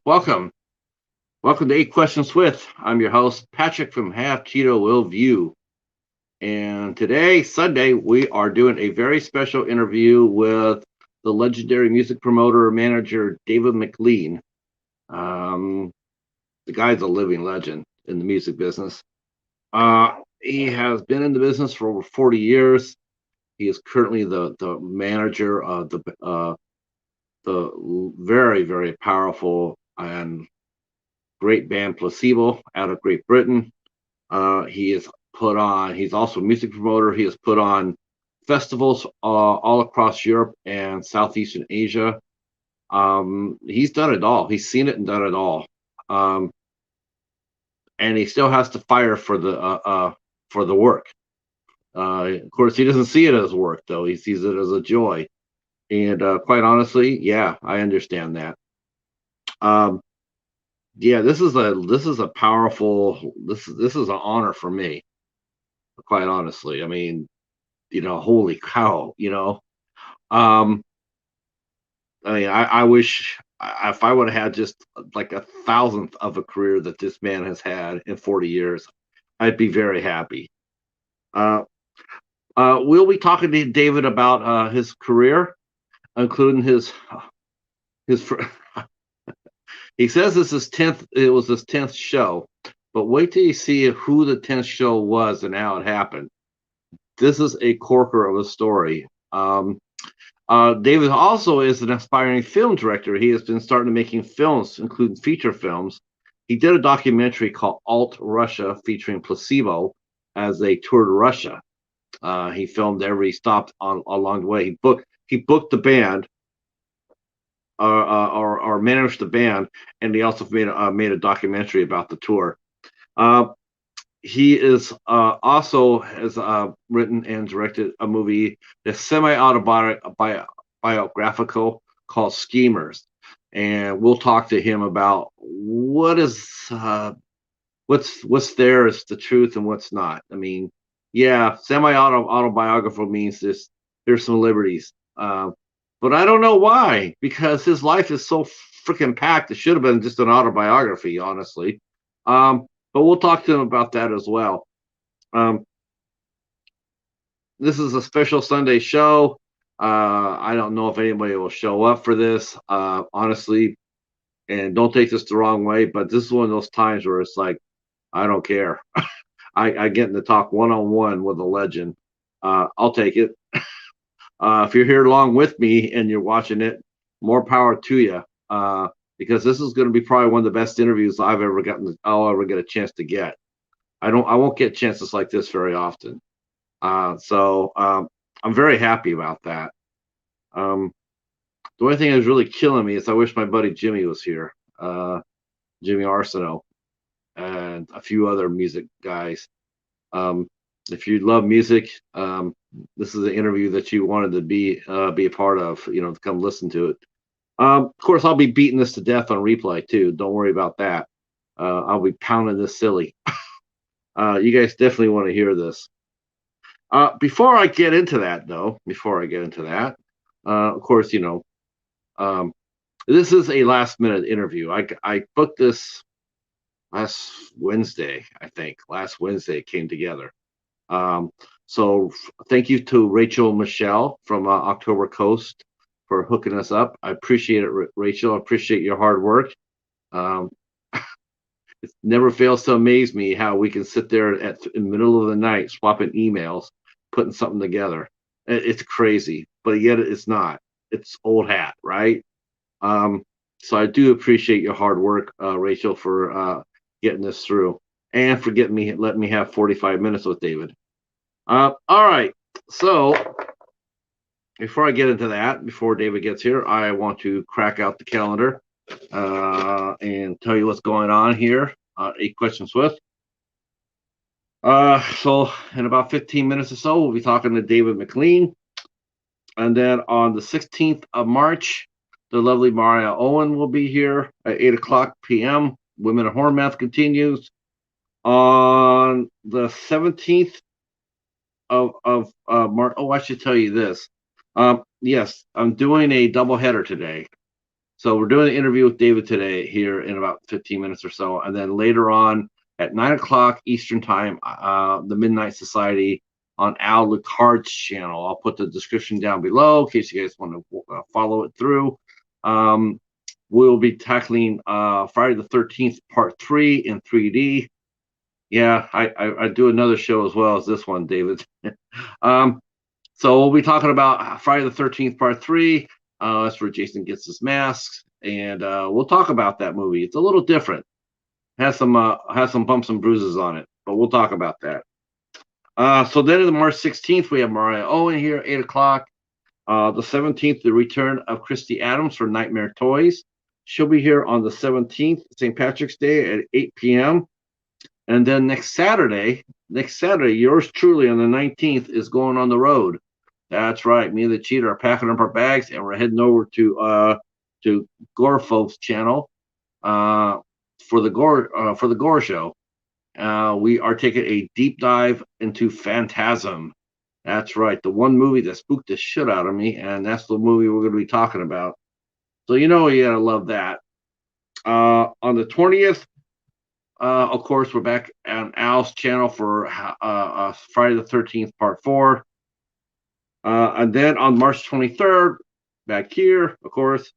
Welcome. Welcome to Eight Questions With. I'm your host, Patrick from Half Cheetah Will View. And today, Sunday, we are doing a very special interview with the legendary music promoter and manager, David McLean. Um, the guy's a living legend in the music business. He has been in the business for over 40 years. He is currently the manager of the very, very powerful and great band Placebo out of Great Britain. He is he's also a music promoter. He has put on festivals all across Europe and Southeastern Asia. He's done it all. He's seen it and done it all. Um, and he still has to fire for the work. Of course, he doesn't see it as work though. He sees it as a joy. And quite honestly, yeah, I understand that. Um, yeah, this is a powerful this is an honor for me, quite honestly. I mean, holy cow, Um, I wish if I would have had just like a thousandth of a career that this man has had in 40 years, I'd be very happy. Uh, we'll be talking to David about his career, including his. He says it was his 10th show, but wait till you see who the 10th show was and how it happened. This is a corker of a story. David also is an aspiring film director. He has been starting making films, including feature films. He did a documentary called Alt.Russia featuring Placebo as they toured Russia. He filmed every stop on along the way. He booked the band or managed the band, and he also made a documentary about the tour. Uh, he is also has written and directed a movie, a semi-autobiographical called Schemers, and we'll talk to him about what's there is the truth and what's not. I mean, yeah, semi-autobiographical means there's some liberties, but I don't know why, because his life is so freaking packed. It should have been just an autobiography, honestly. But we'll talk to him about that as well. Um, this is a special Sunday show. I don't know if anybody will show up for this, honestly, and don't take this the wrong way, but this is one of those times where it's like, I don't care. I get to talk one on one with a legend. I'll take it. If you're here along with me and you're watching it, more power to you. Because this is going to be probably one of the best interviews I'll ever get a chance to get. I won't get chances like this very often. So I'm very happy about that. Um, the only thing that's really killing me is I wish my buddy Jimmy was here, Jimmy Arsenault, and a few other music guys. Um, if you love music, this is an interview that you wanted to be a part of. To come listen to it. Of course, I'll be beating this to death on replay too. Don't worry about that. I'll be pounding this silly. You guys definitely want to hear this. Before I get into that, though, of course, um, this is a last minute interview. I booked this last Wednesday, I think. Last Wednesday it came together. So thank you to Rachel Michelle from October Coast for hooking us up. I appreciate it, Rachel. I appreciate your hard work. Um, it never fails to amaze me how we can sit there in the middle of the night swapping emails, putting something together. It's crazy, but yet it's not. It's old hat, right? Um, so I do appreciate your hard work, Rachel, for getting this through and for letting me have 45 minutes with David. All right. So before I get into that, before David gets here, I want to crack out the calendar and tell you what's going on here. Eight Questions With. So in about 15 minutes or so, we'll be talking to David McLean. And then on the 16th of March, the lovely Maria Owen will be here at 8 o'clock p.m. Women of Hornmouth continues. On the 17th of March, I should tell you this. Yes, I'm doing a double header today. So we're doing an interview with David today here in about 15 minutes or so, and then later on at 9 o'clock Eastern time, the Midnight Society on Al Licard's channel. I'll put the description down below in case you guys want to follow it through. We'll be tackling Friday the 13th Part 3 in 3D. Yeah, I do another show as well as this one, David. So we'll be talking about Friday the 13th Part 3. That's where Jason gets his masks, and we'll talk about that movie. It's a little different. Has some bumps and bruises on it, but we'll talk about that. So then on March 16th, we have Mariah Owen here at 8 o'clock. The 17th, the return of Christy Adams for Nightmare Toys. She'll be here on the 17th, St. Patrick's Day at 8 p.m. And then next Saturday, yours truly on the 19th is going on the road. That's right. Me and the Cheetah are packing up our bags and we're heading over to Gore Folks channel for the Gore show. We are taking a deep dive into Phantasm. That's right, the one movie that spooked the shit out of me, and that's the movie we're going to be talking about. So you gotta love that. On the 20th, of course, we're back on Al's channel for Friday the 13th Part 4. And then on March 23rd, back here, of course,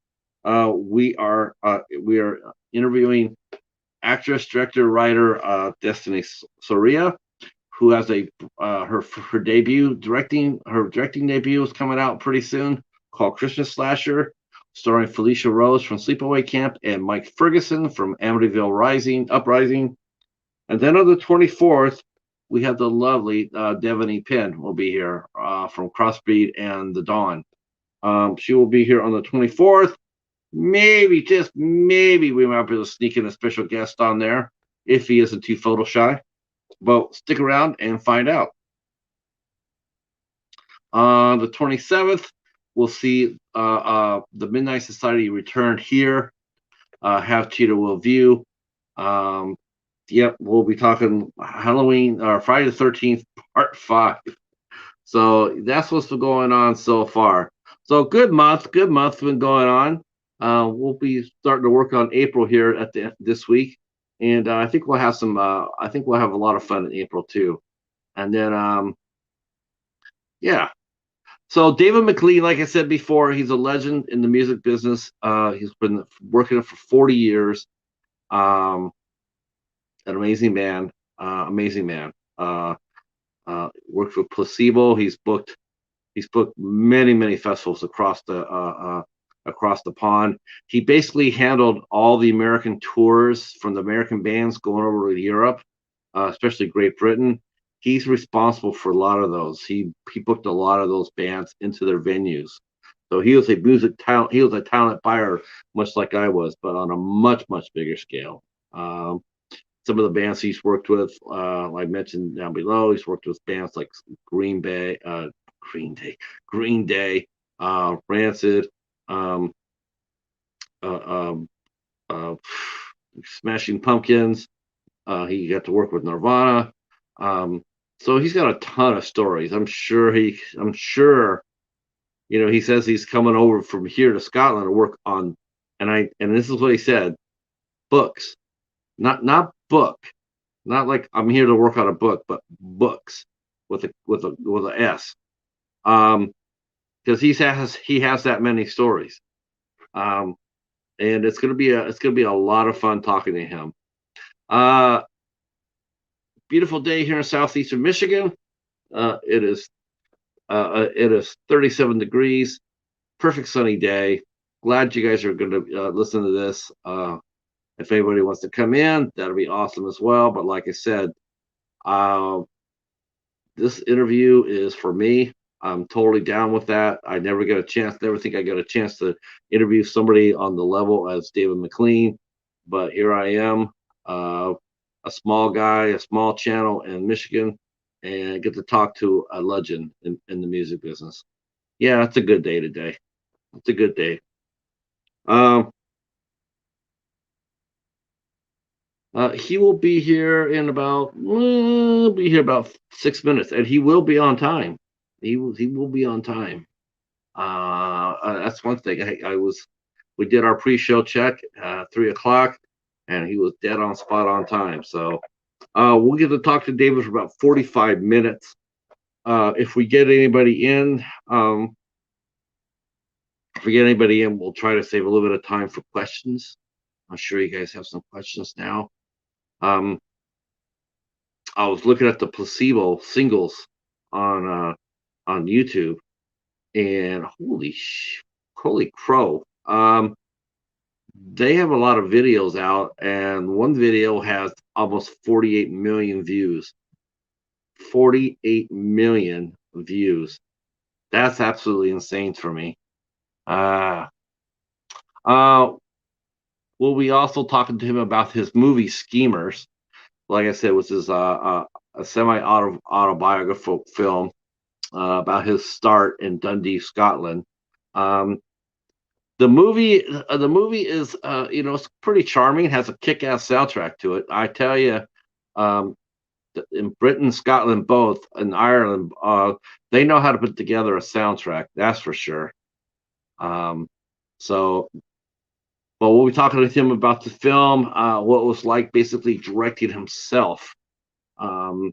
we are interviewing actress, director, writer Destiny Soria, who has her directing debut is coming out pretty soon, called Christmas Slasher, starring Felicia Rose from Sleepaway Camp and Mike Ferguson from Amityville Uprising. And then on the 24th, we have the lovely Devaney Penn will be here from Crossbreed and The Dawn. She will be here on the 24th. Maybe, just maybe, we might be able to sneak in a special guest on there if he isn't too photo shy. But stick around and find out. On the 27th, we'll see the Midnight Society return here. Have Cheetah will view. Yep, we'll be talking Halloween or Friday the 13th, Part 5. So that's what's been going on so far. So good month been going on. We'll be starting to work on April here at this week. And I think we'll have I think we'll have a lot of fun in April too. And then, yeah. So David McLean, like I said before, he's a legend in the music business. He's been working it for 40 years. An amazing man. Worked with Placebo. He's booked many festivals across the pond. He basically handled all the American tours from the American bands going over to Europe, especially Great Britain. He's responsible for a lot of those. He booked a lot of those bands into their venues. So he was a music talent. He was a talent buyer, much like I was, but on a much bigger scale. Some of the bands he's worked with, like I mentioned down below, he's worked with bands like Green Day, Rancid, Smashing Pumpkins. He got to work with Nirvana. So he's got a ton of stories. I'm sure, he says he's coming over from here to Scotland to work on, and this is what he said, books, not book, not like I'm here to work on a book, but books with a S. Because he has that many stories. And it's gonna be a lot of fun talking to him. Beautiful day here in southeastern Michigan. It is 37 degrees, perfect sunny day. Glad you guys are going to listen to this. If anybody wants to come in, that'll be awesome as well. But like I said, this interview is for me. I'm totally down with that. I never think I got a chance to interview somebody on the level as David McLean, but here I am, a small guy, a small channel in Michigan, and get to talk to a legend in the music business. Yeah, it's a good day today. It's a good day. He will be here in about 6 minutes, and he will be on time. He will be on time. That's one thing. we did our pre-show check 3 o'clock, and he was dead on spot on time. So we'll get to talk to David for about 45 minutes. If we get anybody in, we'll try to save a little bit of time for questions. I'm sure you guys have some questions now. I was looking at the Placebo singles on YouTube, and holy crow! They have a lot of videos out, and one video has almost 48 million views. 48 million views. That's absolutely insane for me. Uh, uh, we'll be also talking to him about his movie Schemers. Like I said, which is a semi-autobiographical film about his start in Dundee, Scotland. Um, the movie is, it's pretty charming. It has a kick-ass soundtrack to it. I tell you, um, in Britain, Scotland, both, and Ireland, they know how to put together a soundtrack. That's for sure. Um, so, but we'll be talking to him about the film, what it was like basically directing himself. Um,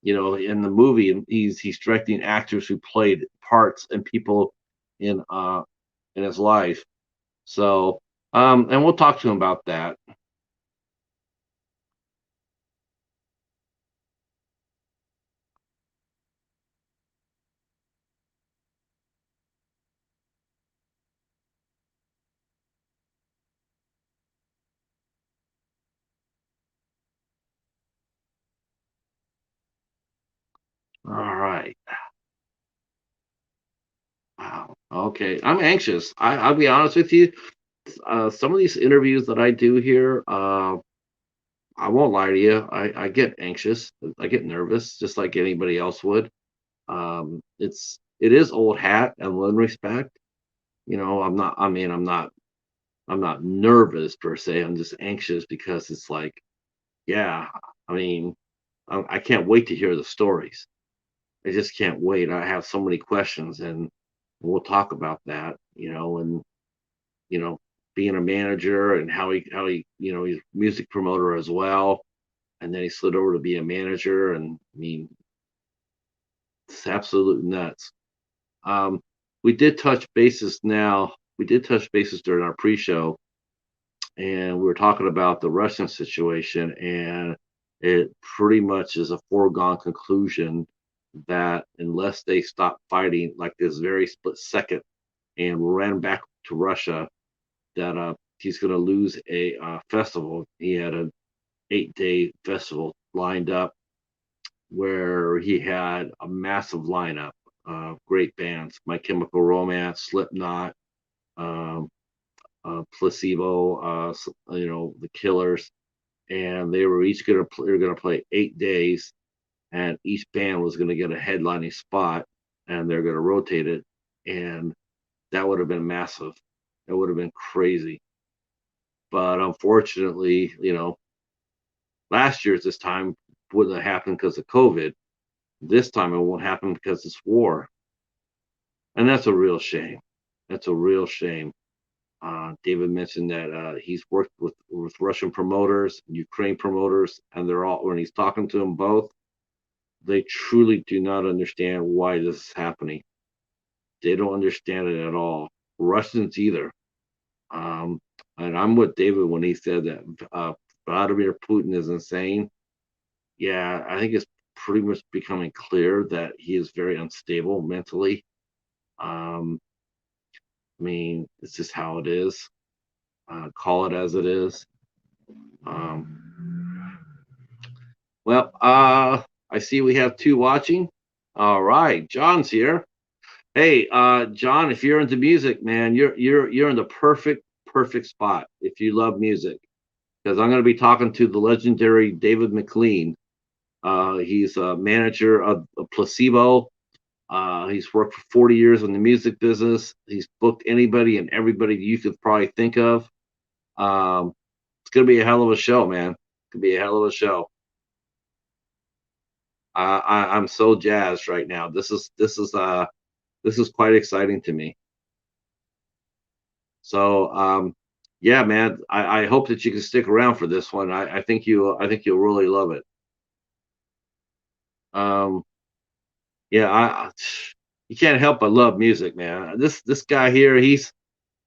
in the movie, he's directing actors who played parts and people in in his life. So, and we'll talk to him about that. All right. Wow. Okay. I'm anxious. I'll be honest with you. Some of these interviews that I do here, I won't lie to you. I get anxious. I get nervous, just like anybody else would. It is old hat in one respect. I'm not. I mean, I'm not. I'm not nervous per se. I'm just anxious because it's like, yeah. I mean, I can't wait to hear the stories. I just can't wait. I have so many questions, and we'll talk about that. And you know, being a manager and how he he's music promoter as well, and then he slid over to be a manager, and I mean, it's absolute nuts. Um, we did touch bases now. We did touch bases during our pre-show, and we were talking about the Russian situation, and it pretty much is a foregone conclusion that unless they stop fighting like this very split second and ran back to Russia, that he's going to lose a festival. He had an 8-day festival lined up where he had a massive lineup of great bands: My Chemical Romance, Slipknot, um, Placebo, the Killers, and they were each going to play 8 days, and each band was going to get a headlining spot, and they're going to rotate it, and that would have been massive. It would have been crazy. But unfortunately, last year's this time wouldn't have happened because of COVID. This time it won't happen because it's war. And that's a real shame. That's a real shame. David mentioned that he's worked with Russian promoters, Ukraine promoters, and they're all, when he's talking to them both, they truly do not understand why this is happening. They don't understand it at all. Russians either. Um, and I'm with David when he said that Vladimir Putin is insane. Yeah, I think it's pretty much becoming clear that he is very unstable mentally. Um, I mean, it's just how it is. Call it as it is. Um, well, I see we have two watching. All right, John's here. Hey, John, if you're into music, man, you're in the perfect spot if you love music, because I'm going to be talking to the legendary David McLean. He's a manager of Placebo. He's worked for 40 years in the music business. He's booked anybody and everybody you could probably think of. It's going to be a hell of a show, man. It's going to be a hell of a show. I'm so jazzed right now. This is quite exciting to me. So yeah, man, I hope that you can stick around for this one. I think you'll really love it. Um, yeah, you can't help but love music, man. This guy here, he's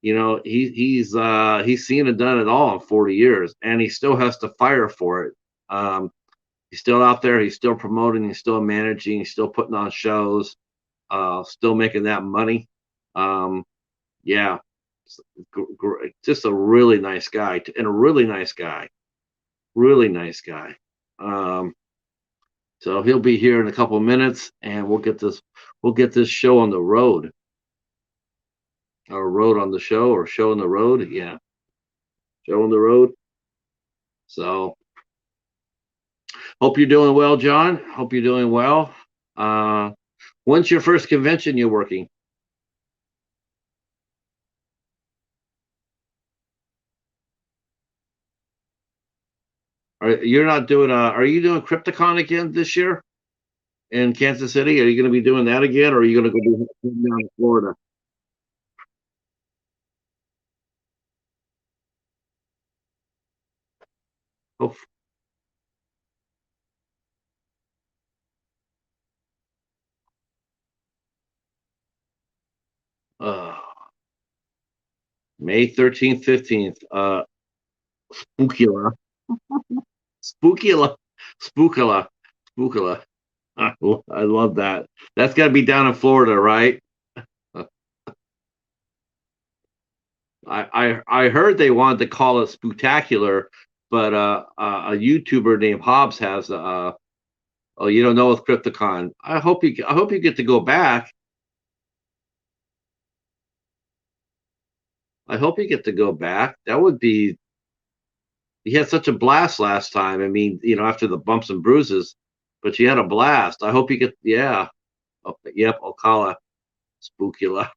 seen and done it all in 40 years, and he still has to fire for it. He's still out there. He's still promoting. He's still managing. He's still putting on shows. Still making that money. Um, yeah, just a really nice guy and a really nice guy. Um, so he'll be here in a couple of minutes, and we'll get this show on the road, or road on the show, or show on the road. Yeah, show on the road. So hope you're doing well, John. Hope you're doing well. Uh, when's your first convention you're working? You're not doing? Are you doing Crypticon again this year in Kansas City? Are you going to be doing that again, or are you going to go down to Florida? Oh, uh, May 13th, 15th. Spookula, spookula, spookula, spookula. I love that. That's got to be down in Florida, right? I heard they wanted to call it Spooktacular, but a YouTuber named Hobbs has oh, you don't know with Crypticon. I hope you get to go back. I hope you get to go back. That would be You had such a blast last time. I mean, after the bumps and bruises, but you had a blast. I hope you get, yeah. Oh, yep, Ocala, Spookula.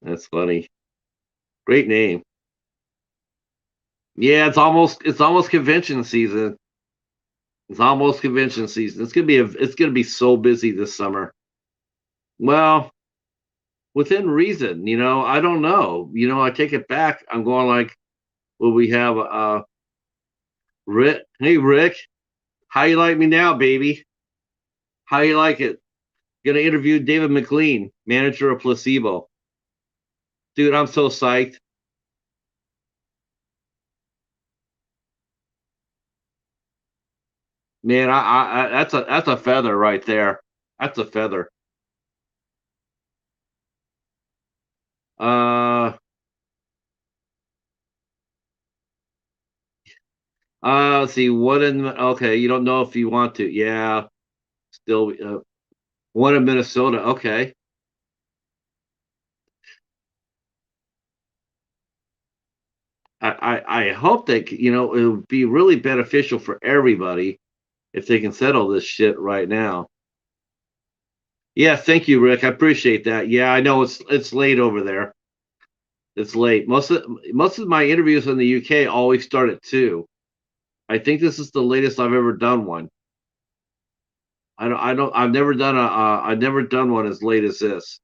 That's funny. Great name. Yeah, it's almost convention season. It's almost convention season. It's gonna be so busy this summer. Well, within reason, I don't know. I take it back. I'm going like, will we have Rick? Hey Rick, how you like me now, baby? How you like it? Gonna interview David McLean, manager of Placebo. Dude, I'm so psyched. Man, that's a feather right there. That's a feather. Uh let's see, okay, you don't know if you want to. Yeah, still one in Minnesota. Okay. I hope that it would be really beneficial for everybody if they can settle this shit right now. Yeah, thank you, Rick. I appreciate that. Yeah, I know it's late over there. It's late. Most of my interviews in the UK always start at 2. I think this is the latest I've ever done one. I've never done one as late as this.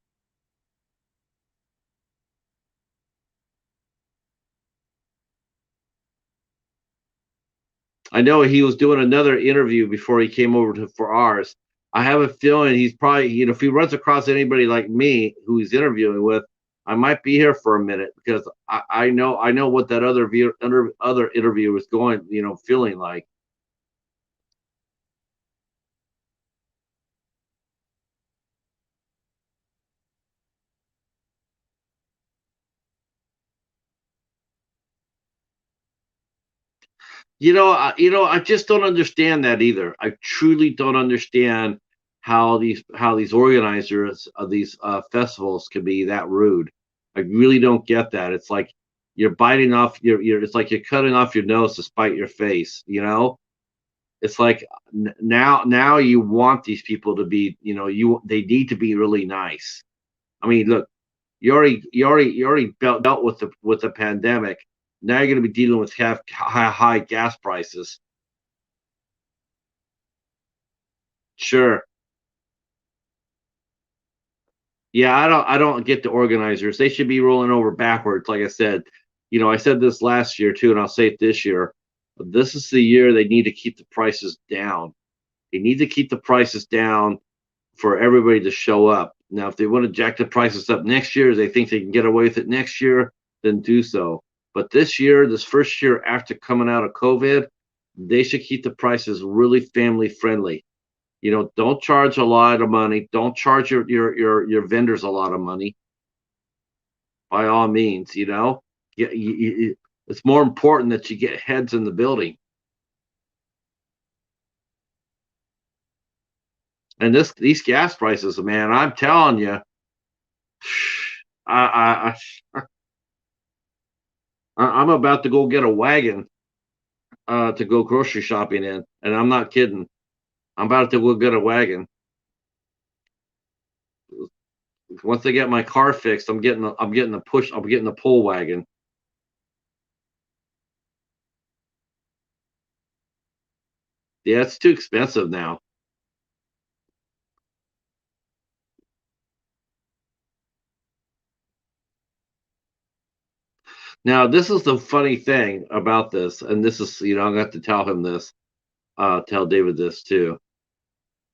I know he was doing another interview before he came over for ours. I have a feeling he's probably, if he runs across anybody like me who he's interviewing with, I might be here for a minute because I know what that other interview was going, feeling like. I just don't understand that either. I truly don't understand how these organizers of these festivals can be that rude. I really don't get that. It's like you're biting off it's like you're cutting off your nose to spite your face. It's like now you want these people to be, they need to be really nice. I mean, look, you already dealt with the pandemic. Now you're going to be dealing with high gas prices. Sure. Yeah, I don't get the organizers. They should be rolling over backwards. Like I said, I said this last year too, and I'll say it this year. This is the year they need to keep the prices down. They need to keep the prices down for everybody to show up. Now, if they want to jack the prices up next year, they think they can get away with it next year, then do so. But this year, this first year after coming out of COVID, they should keep the prices really family friendly. Don't charge a lot of money. Don't charge your vendors a lot of money. By all means, it's more important that you get heads in the building. And these gas prices, man, I'm telling you, I'm about to go get a wagon to go grocery shopping in, and I'm not kidding. I'm about to go get a wagon. Once I get my car fixed, I'm getting the pull wagon. Yeah, it's too expensive now. Now, this is the funny thing about this, and this is, I'm gonna have to tell him this, tell David this too.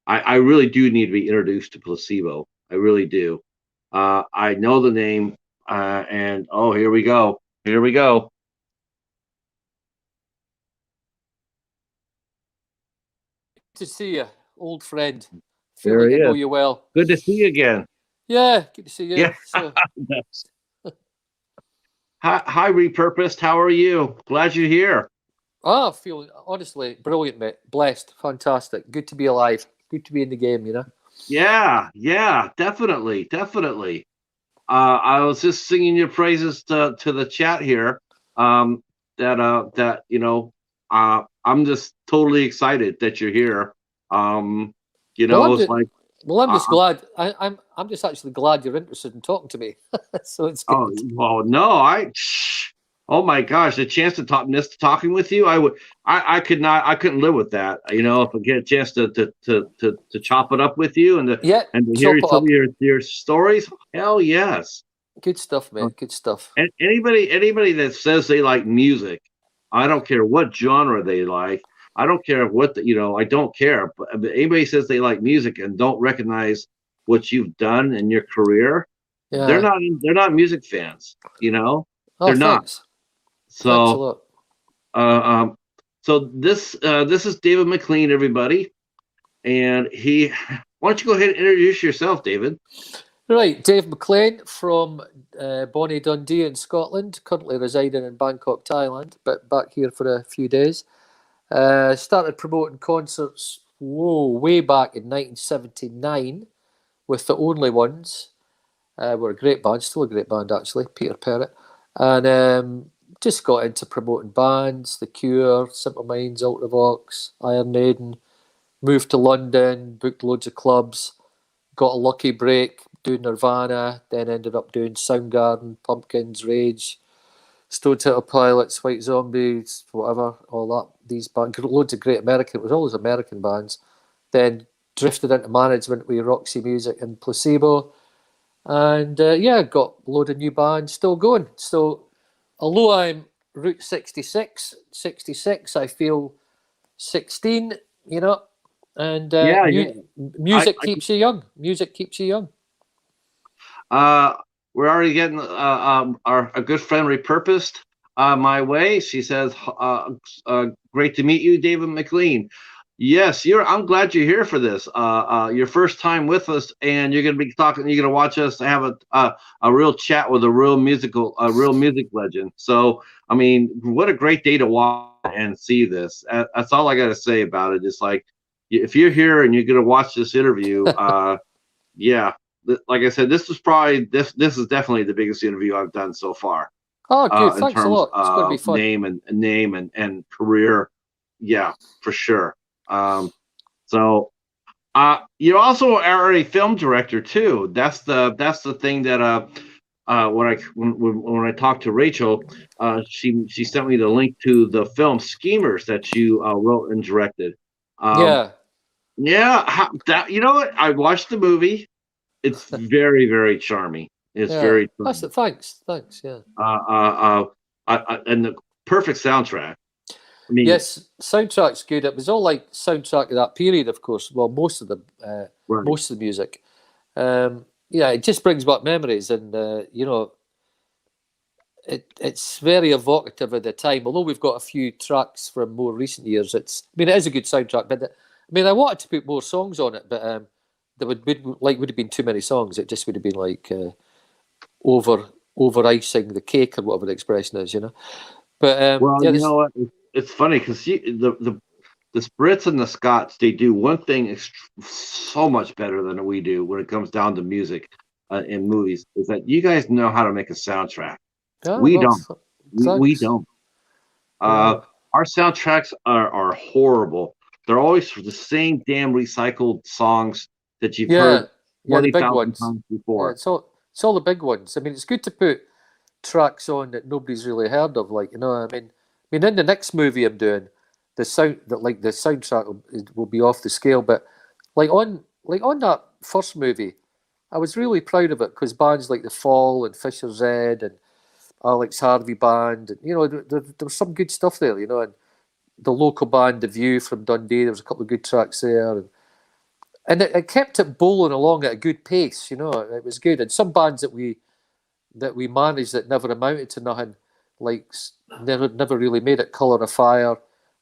I really do need to be introduced to Placebo. I really do. I know the name, and oh, here we go. Here we go. Good to see you, old friend. Feel There like he I know is. you well. Good to see you again. Yeah, good to see you. Yeah. So, Hi, Repurposed. How are you? Glad you're here. I feel honestly brilliant, mate. Blessed, fantastic. Good to be alive. Good to be in the game. Yeah, definitely, definitely. I was just singing your praises to the chat here. I'm just totally excited that you're here. It's like, I'm just glad. I'm just actually glad you're interested in talking to me. So it's good. Oh well, no, oh my gosh, the chance to talking with you, I couldn't live with that. If I get a chance to chop it up with you and to hear some of your stories, hell yes. Good stuff, mate. Good stuff. And anybody that says they like music, I don't care what genre they like. I don't care what I don't care. But anybody says they like music and don't recognize what you've done in your career, they're not music fans. Oh, they're not. Thanks. So, thanks a lot. So this is David McLean, everybody, and he. Why don't you go ahead and introduce yourself, David? Right, Dave McLean from Bonnie, Dundee in Scotland, currently residing in Bangkok, Thailand, but back here for a few days. Started promoting concerts way back in 1979 with The Only Ones. We're a great band, still a great band actually, Peter Perrott. And just got into promoting bands, The Cure, Simple Minds, Ultravox, Iron Maiden. Moved to London, booked loads of clubs, got a lucky break doing Nirvana, then ended up doing Soundgarden, Pumpkins, Rage, Stone Temple Pilots, White Zombies, whatever, all that. These bands, loads of great American, it was always American bands. Then drifted into management with Roxy Music and Placebo. And got a load of new bands still going. So although I'm Route 66, I feel 16, and music keeps you young. Music keeps you young. We're already getting a good friend Repurposed my way. She says, great to meet you, David McLean. Yes, I'm glad you're here for this. Your first time with us, and you're going to be talking. You're going to watch us have a real chat with a real music legend. So, I mean, what a great day to watch and see this. That's all I got to say about it. It's like, if you're here and you're going to watch this interview, yeah. Like I said, this is definitely the biggest interview I've done so far. Oh, good. Thanks a lot. It's going to be fun. Name and career. Yeah, for sure. So you also are a film director too. That's the thing that when I talked to Rachel, she sent me the link to the film Schemers that you wrote and directed. Yeah. You know what? I watched the movie. It's very, very charming. It's Yeah, very that's charming. it. Thanks. Yeah. And the perfect soundtrack. I mean, Yes, soundtrack's good. It was all like soundtrack of that period, of course. Well, right. most of the music. Yeah, it just brings back memories, and it's very evocative of the time. Although we've got a few tracks from more recent years, it is a good soundtrack. But I wanted to put more songs on it, but there would have been too many songs. It just would have been like over icing the cake or whatever the expression is, But Well, yeah, you this know what? It's funny because the Brits and the Scots, they do one thing so much better than we do when it comes down to music in movies. Is that you guys know how to make a soundtrack? We well, don't. We thanks. don't. Yeah, Our soundtracks are horrible. They're always the same damn recycled songs that you've yeah, heard yeah. The big 20,000 ones. times Yeah, before. it's all the big ones. It's good to put tracks on that nobody's really heard of. Like in the next movie I'm doing, the soundtrack will be off the scale. But like on that first movie, I was really proud of it because bands like The Fall and Fisher's Ed and Alex Harvey Band, and there was some good stuff there. And the local band The View from Dundee, there was a couple of good tracks there, and it kept it bowling along at a good pace. It was good. And some bands that we managed that never amounted to nothing, like never really made it. Colour of Fire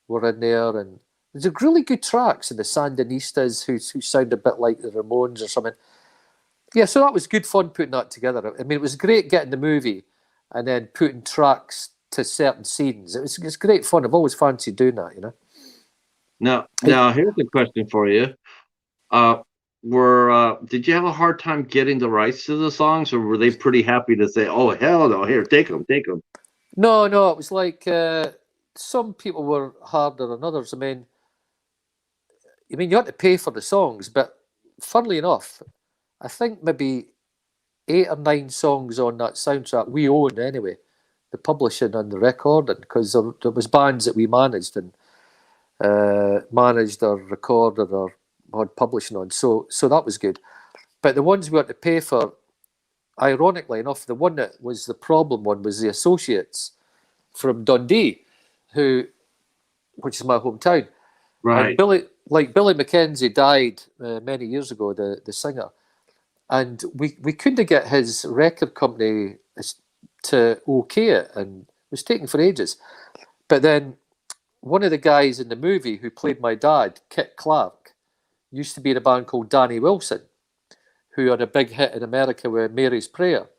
were in there, and there's really good tracks in the Sandinistas who sound a bit like the Ramones or something. Yeah, so that was good fun putting that together. It was great getting the movie and then putting tracks to certain scenes. It's great fun. I've always fancied doing that. Now here's a question for you. Uh, did you have a hard time getting the rights to the songs, or were they pretty happy to say, "Oh hell no, here, take them, take them"? No, no, it was like some people were harder than others. You had to pay for the songs, but funnily enough, I think maybe 8 or 9 songs on that soundtrack we owned anyway, the publishing and the recording, because there was bands that we managed and managed or recorded or had publishing on. So that was good. But the ones we had to pay for, ironically enough, the one that was the problem one was the Associates from Dundee, which is my hometown. And Right. Billy Mackenzie died many years ago, the singer, and we couldn't get his record company to okay it, and it was taking for ages. But then one of the guys in the movie who played my dad, Kit Clark, used to be in a band called Danny Wilson, who had a big hit in America with Mary's Prayer.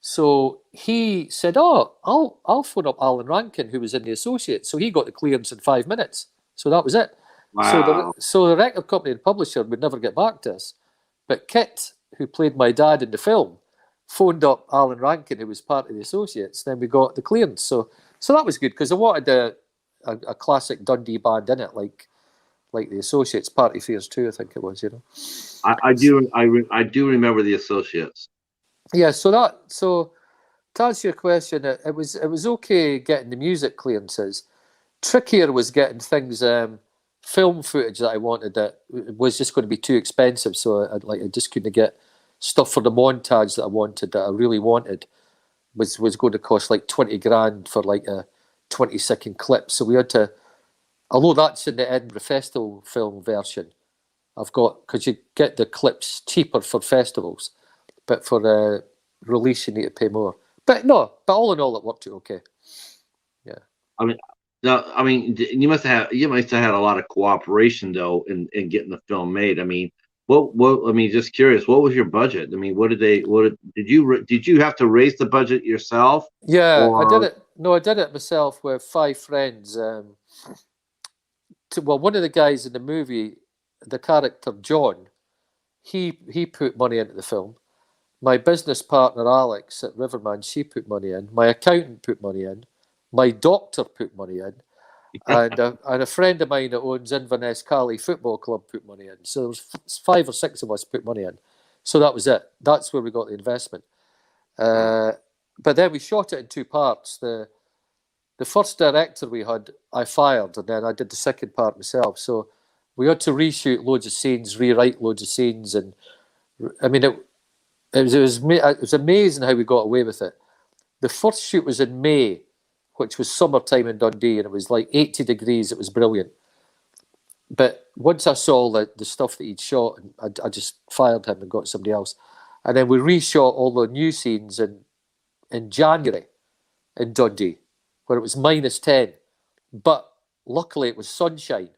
So he said, "Oh, I'll phone up Alan Rankin, who was in the Associates." So he got the clearance in 5 minutes. So that was it. Wow. So the record company and publisher would never get back to us. But Kit, who played my dad in the film, phoned up Alan Rankin, who was part of the Associates. Then we got the clearance. So that was good because I wanted a classic Dundee band in it, like the Associates, Party Fears 2, I think it was. I do remember the Associates. Yeah, so to answer your question, it was okay getting the music clearances. Trickier was getting things, film footage that I wanted that was just going to be too expensive. So I just couldn't get stuff for the montage that I wanted, that I really wanted, was going to cost like 20 grand for like a 20-second clip. So we had to, although that's in the Edinburgh Festival film version, because you get the clips cheaper for festivals, but for the release you need to pay more. But no, but all in all, it worked out okay. Yeah. I mean, now, you must have had a lot of cooperation though in getting the film made. I mean, what? I mean, just curious, what was your budget? I mean, did you have to raise the budget yourself, Yeah, I did or it. No, I did it myself with 5 friends. One of the guys in the movie, the character John, he put money into the film. My business partner Alex at Riverman, she put money in. My accountant put money in. My doctor put money in, and a friend of mine that owns Inverness Cali Football Club put money in. So there was 5 or 6 of us put money in. So that was it. That's where we got the investment. But then we shot it in 2 parts. The first director we had, I fired, and then I did the second part myself. So we had to reshoot loads of scenes, rewrite loads of scenes, and I mean, it was amazing how we got away with it. The first shoot was in May, which was summertime in Dundee, and it was like 80 degrees. It was brilliant. But once I saw the stuff that he'd shot, I just fired him and got somebody else. And then we reshot all the new scenes in January in Dundee, where it was -10. But luckily it was sunshine,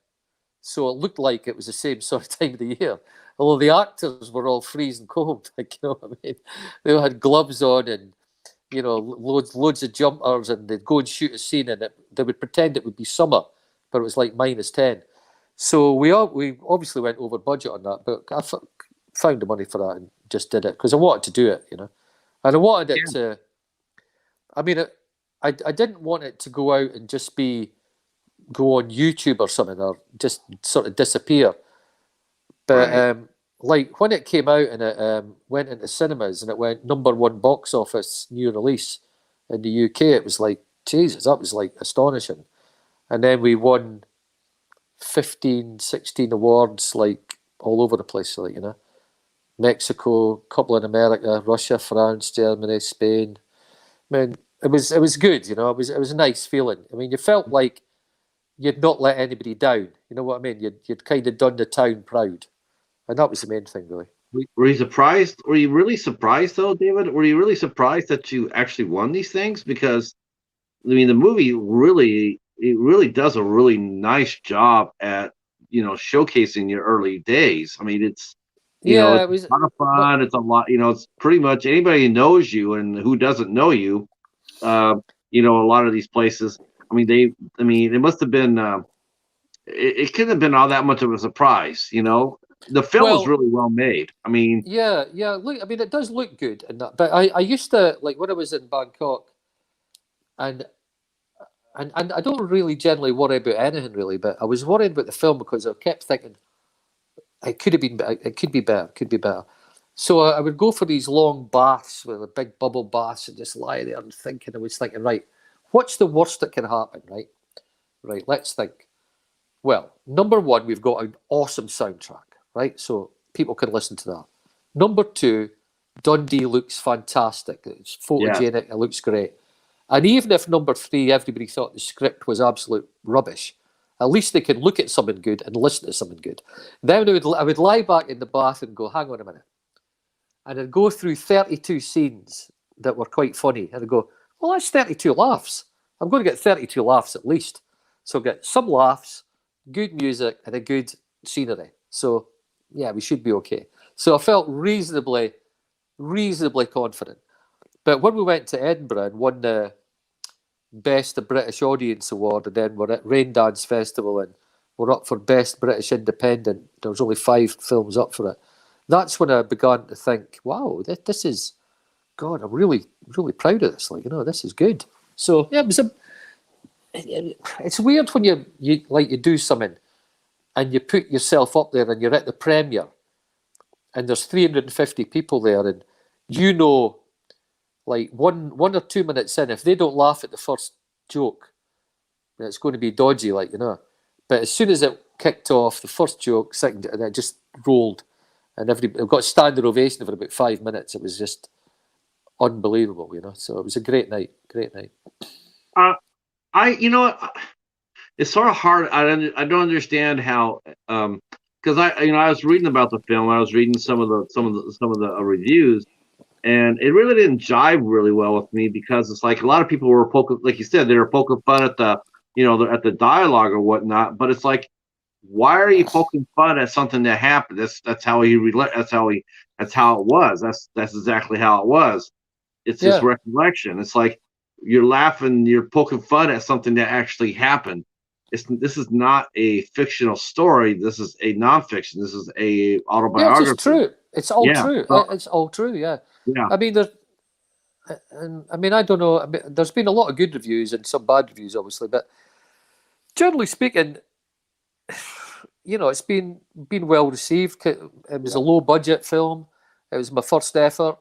so it looked like it was the same sort of time of the year. Although the actors were all freezing cold, like, you know what I mean? They all had gloves on and, you know, loads of jumpers, and they'd go and shoot a scene, and they would pretend it would be summer, but it was like -10. So we obviously went over budget on that, but I found the money for that and just did it because I wanted to do it, you know, and I wanted it to. I mean, I didn't want it to go out and just go on YouTube or something, or just sort of disappear. But Right. like when it came out and it went into cinemas and it went #1 box office new release in the UK, it was like, Jesus, that was like astonishing. And then we won 15, 16 awards, like all over the place, like, you know, Mexico, couple in America, Russia, France, Germany, Spain. I mean, it was good, you know. It was a nice feeling. I mean, you felt like you'd not let anybody down. You know what I mean? You'd kind of done the town proud, and that was the main thing, really. Were you surprised? Were you really surprised, though, David? Were you really surprised that you actually won these things? Because I mean, the movie really does a really nice job at, you know, showcasing your early days. I mean, it's, you know, Yeah, it's it was. a lot of But fun. It's a lot, you know, it's pretty much anybody who knows you and who doesn't know you. Uh, you know, a lot of these places. I mean, it must have been. It couldn't have been all that much of a surprise. You know, the film was well, really well made. I mean, yeah. Look, I mean, it does look good and that. But I used to like when I was in Bangkok, and and I don't really generally worry about anything really, but I was worried about the film because I kept thinking it could have been, it could be better, could be better. So I would go for these long baths with a big bubble baths and just lie there and thinking. I was thinking, right, what's the worst that can happen, right? Right, let's think. Well, #1, we've got an awesome soundtrack, right? So people can listen to that. #2, Dundee looks fantastic. It's yeah, photogenic. It looks great. And even if #3, everybody thought the script was absolute rubbish, at least they can look at something good and listen to something good. Then I would lie back in the bath and go, hang on a minute. And I'd go through 32 scenes that were quite funny. And I'd go, well, that's 32 laughs. I'm going to get 32 laughs at least. So get some laughs, good music, and a good scenery. So, yeah, we should be okay. So I felt reasonably confident. But when we went to Edinburgh and won the Best of British Audience Award, and then we're at Rain Dance Festival and we're up for Best British Independent, there was only 5 films up for it. That's when I began to think, wow, this is, God, I'm really proud of this. Like, you know, this is good. So yeah, it's weird when you do something and you put yourself up there and you're at the premiere and there's 350 people there, and you know, like 1 or 2 minutes in, if they don't laugh at the first joke, it's going to be dodgy, like, you know. But as soon as it kicked off, the first joke, second, and it just rolled, and everybody got a standing ovation for about 5 minutes. It was just unbelievable, you know. So it was a great night, great night. uh, you know, it's sort of hard. I don't understand how, because I was reading about the film. I was reading some of the reviews, and it really didn't jive really well with me because it's like a lot of people were poking, like you said, they were poking fun at at the dialogue or whatnot. But it's like, why are you poking fun at something that happened? That's how that's how it was. That's exactly how it was. It's just Yeah, recollection. It's like you're laughing, you're poking fun at something that actually happened. This is not a fictional story. This is a nonfiction. This is a yeah, it's just autobiography. true. It's all Yeah. true. So, It's all true. Yeah. yeah. I mean, I mean, I don't know. I mean, there's been a lot of good reviews and some bad reviews, obviously, but generally speaking, you know, it's been well received. It was a low budget film. It was my first effort.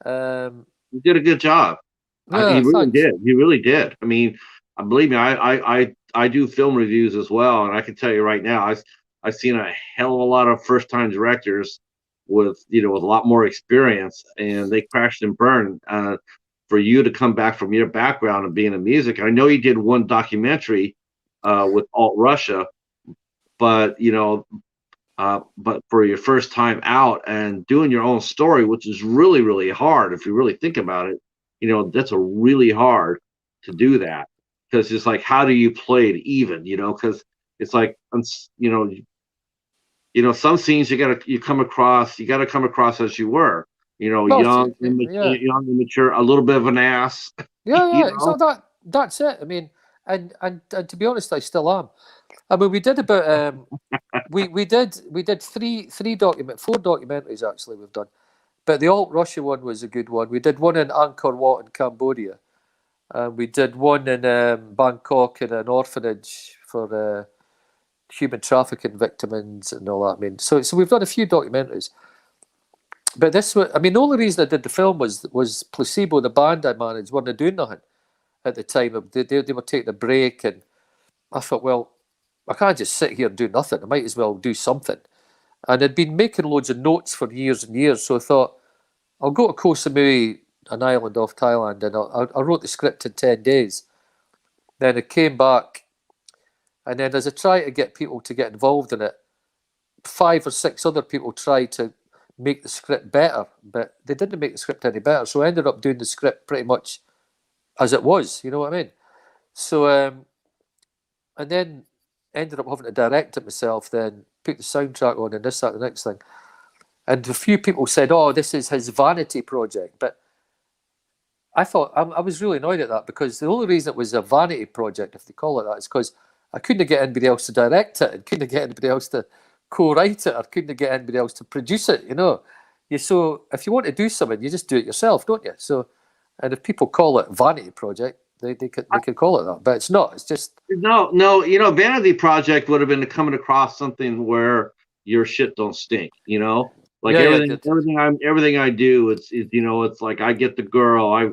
Um, You did a good job. He yeah, really thanks. did. He really did. I mean, believe me, I do film reviews as well, and I can tell you right now, I've seen a hell of a lot of first time directors with with a lot more experience, and they crashed and burned. For you to come back from your background and being in music, I know you did one documentary with Alt.Russia, but but for your first time out and doing your own story, which is really, really hard if you really think about it, that's a really hard to do that, because it's like, how do you play it even? Because it's like, some scenes you gotta come across as you were, Well, yeah, young, immature, a little bit of an ass, you yeah. know. So that's it. I mean, and to be honest, I still am. I mean, we did about we did four documentaries actually we've done, but the Alt.Russia one was a good one. We did one in Angkor Wat in Cambodia, and we did one in Bangkok in an orphanage for human trafficking victims and all that. I mean, so we've done a few documentaries. But this was, I mean, the only reason I did the film was Placebo, the band I managed, weren't doing nothing at the time. They were taking a break, and I thought, well, I can't just sit here and do nothing. I might as well do something. And I'd been making loads of notes for years and years, so I thought, I'll go to Koh Samui, an island off Thailand, and I wrote the script in 10 days. Then I came back, and then as I tried to get people to get involved in it, 5 or 6 other people tried to make the script better, but they didn't make the script any better. So I ended up doing the script pretty much as it was, you know what I mean? So, and then ended up having to direct it myself, then put the soundtrack on and this, that, the next thing. And a few people said, oh, this is his vanity project. But I thought, I was really annoyed at that, because the only reason it was a vanity project, if they call it that, is because I couldn't get anybody else to direct it, and couldn't get anybody else to co-write it, or couldn't get anybody else to produce it, So if you want to do something, you just do it yourself, don't you? So, and if people call it vanity project, they could call it that, but it's not. It's just No. Vanity project would have been coming across something where your shit don't stink. Like yeah, everything I do, it's like, I get the girl. I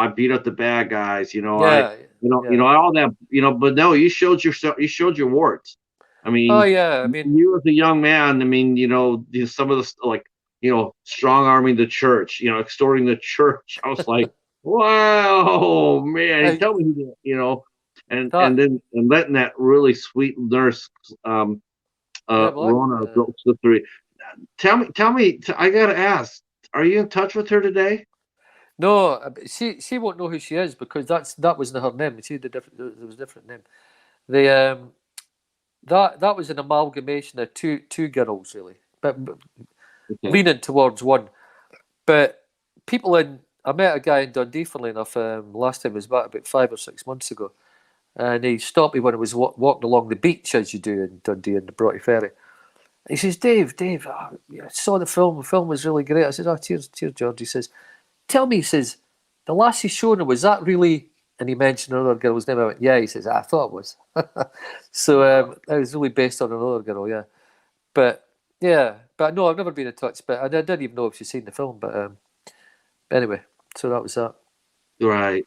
beat up the bad guys. yeah, yeah. All that. But no, you showed yourself. You showed your warts. I Oh mean, yeah, I mean, you as a young man. I mean, some of the, like, strong arming the church. Extorting the church. I was like, wow, man, tell me that. And then letting that really sweet nurse, yeah, well, Rona, go slip through. Tell me. I gotta ask. Are you in touch with her today? no, she won't know who she is, because that wasn't her name. See, there was a different name. The that was an amalgamation of two girls, really, but Okay. leaning towards one. But I met a guy in Dundee, funnily enough, last time I was back about 5 or 6 months ago, and he stopped me when I was walking along the beach, as you do in Dundee, in the Broughty Ferry. He says, Dave, I saw the film. The film was really great. I said, oh, cheers, George. He says, tell me, he says, the lassie Shona, was that really? And he mentioned another girl's name. I went, yeah. He says, I thought it was. So it was really based on another girl, yeah. But no, I've never been in touch. But I didn't even know if she'd seen the film. But anyway, so that was that. Right.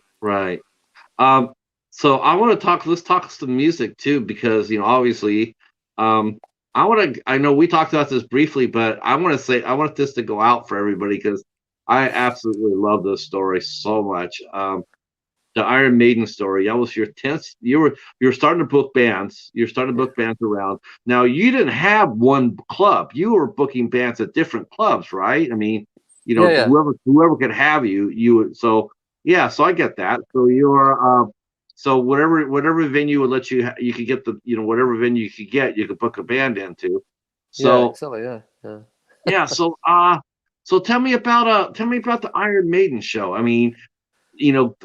So I want to talk. Let's talk some music too, because obviously, I know we talked about this briefly, but I want this to go out for everybody, because I absolutely love this story so much. The Iron Maiden story. That was your 10th. You were starting to book bands. You're starting to book bands around. Now, you didn't have one club. You were booking bands at different clubs, right? I mean, Yeah. whoever could have you. So yeah. So I get that. So you're so whatever venue would let you you could get whatever venue you could get, you could book a band into. Yeah, So exactly. Yeah. yeah. So tell me about the Iron Maiden show. I mean, well,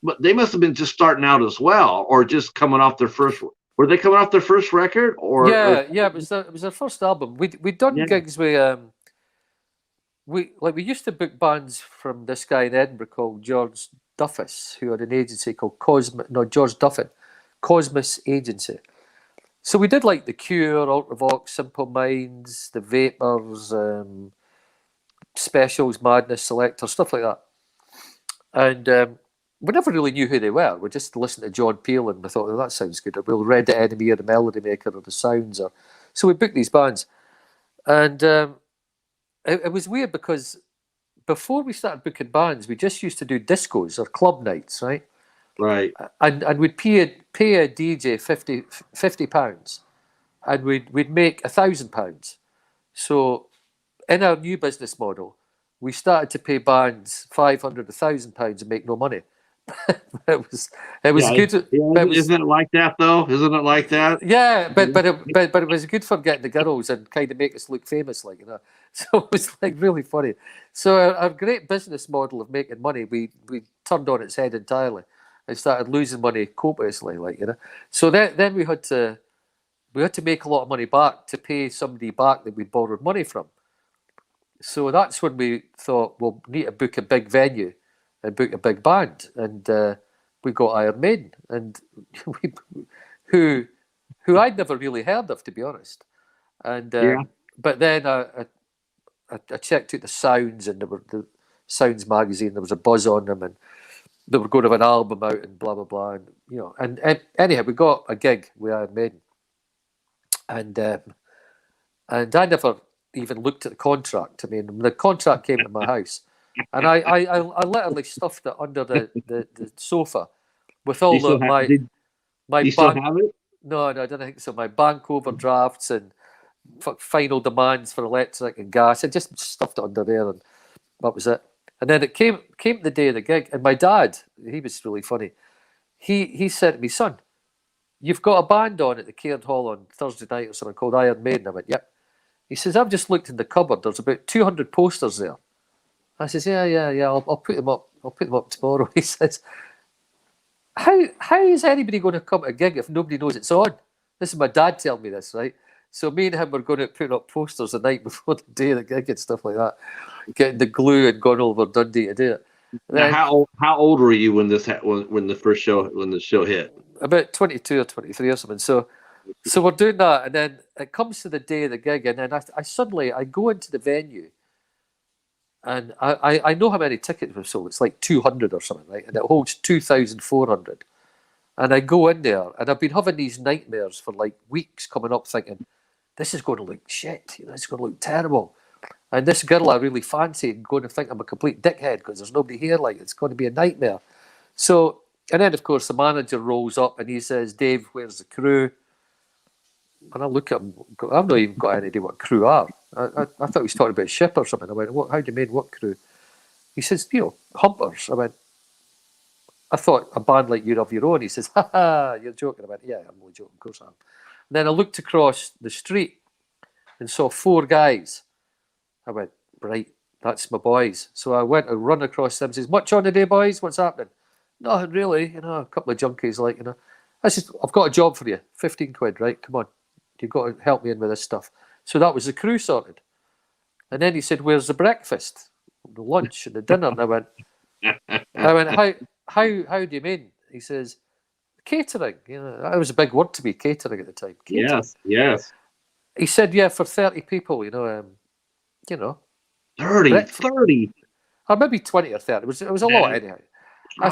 but they must have been just starting out as well, or just coming off their first. Were they coming off their first record, or Yeah. It was their first album. We'd done yeah, gigs with we used to book bands from this guy in Edinburgh called George Duffus, who had an agency called George Duffin, Cosmos Agency. So we did like The Cure, Ultravox, Simple Minds, The Vapors, Specials, Madness, Selector, stuff like that. And we never really knew who they were. We just listened to John Peel and we thought, oh, that sounds good. Or we'll Red Enemy or The Melody Maker or The Sounds. So we booked these bands. And it was weird because before we started booking bands, we just used to do discos or club nights, right? Right. And we'd pay a DJ £50, and we'd make £1,000. So in our new business model, we started to pay bands £500, £1,000 and make no money. it was good. But it was, Isn't it like that though? Isn't it like that? yeah, but it was good for getting the girls and kind of make us look famous, like, you know. So it was like really funny. So our great business model of making money, we turned on its head entirely and started losing money copiously, like, you know. So then we had to make a lot of money back to pay somebody back that we borrowed money from. So that's when we thought, we'll need to book a big venue and book a big band, and we got Iron Maiden, and who I'd never really heard of, to be honest. And Yeah. but then I checked out the sounds, and there were the Sounds magazine. There was a buzz on them, and they were going to have an album out, and blah blah blah. And you know, and anyhow, we got a gig with Iron Maiden, and I never even looked at the contract. I mean, the contract came to my house, and I literally stuffed it under the sofa with all Do my you still bank. have it? No, I don't think so. My bank overdrafts and final demands for electric and gas. I just stuffed it under there, and that was it. And then it came the day of the gig, and my dad, he was really funny. He said to me, "Son, you've got a band on at the Cairn Hall on Thursday night or something called Iron Maiden." I went, "Yep." He says, "I've just looked in the cupboard. There's about 200 posters there." I says, "Yeah. I'll put them up. I'll put them up tomorrow." He says, How is anybody going to come to a gig if nobody knows it's on? This is my dad telling me this, right? So me and him were going to put up posters the night before the day of the gig and stuff like that, getting the glue and going over Dundee to do it. Now, how old were you when when the show hit? About 22 or 23 or something. So we're doing that, and then it comes to the day of the gig, and then I suddenly go into the venue, and I know how many tickets we've sold. It's like 200 or something, right? And it holds 2,400. And I go in there, and I've been having these nightmares for like weeks coming up, thinking, this is going to look shit. You know, it's going to look terrible. And this girl I really fancy going to think I'm a complete dickhead because there's nobody here. Like, it's going to be a nightmare. So, and then of course the manager rolls up and he says, "Dave, where's the crew?" And I look at him. I've not even got any idea what crew are. I thought he was talking about a ship or something. I went, "What? How do you mean? What crew?" He says, "You know, humpers." I went, "I thought a band like you have your own." He says, "Ha ha, you're joking." I went, "Yeah, I'm only joking, of course I am." And then I looked across the street and saw 4 guys. I went, "Right, that's my boys." So I went and run across them and says, "Much on today, boys? What's happening?" "Nothing really, you know, a couple of junkies, like, you know." I said, "I've got a job for you, 15 quid, right? Come on, you've got to help me in with this stuff." So that was the crew sorted. And then he said, "Where's the breakfast, the lunch, and the dinner?" And I went, how do you mean?" He says, "Catering." You know, that was a big word to me, catering at the time. Catering. Yes. He said, "Yeah, for 30 people, you know, 30. or maybe 20 or 30. It was a lot anyhow." I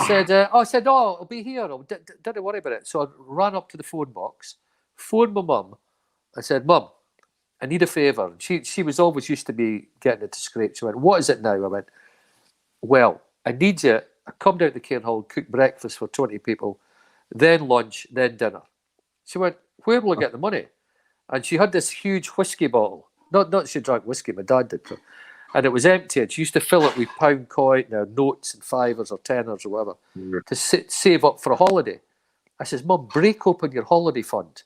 said, "Oh, I'll be here. Don't worry about it." So I ran up to the phone box, phoned my mum. I said, "Mum, I need a favour." And she was always used to be getting it to scrape. She went, "What is it now?" I went, "Well, I need you. I come down to Cairn Hall, cook breakfast for 20 people, then lunch, then dinner." She went, "Where will I get the money?" And she had this huge whiskey bottle. Not she drank whiskey, my dad did. And it was empty. And she used to fill it with pound coin, notes and fivers or tenors or whatever, to save up for a holiday. I says, "Mum, break open your holiday fund."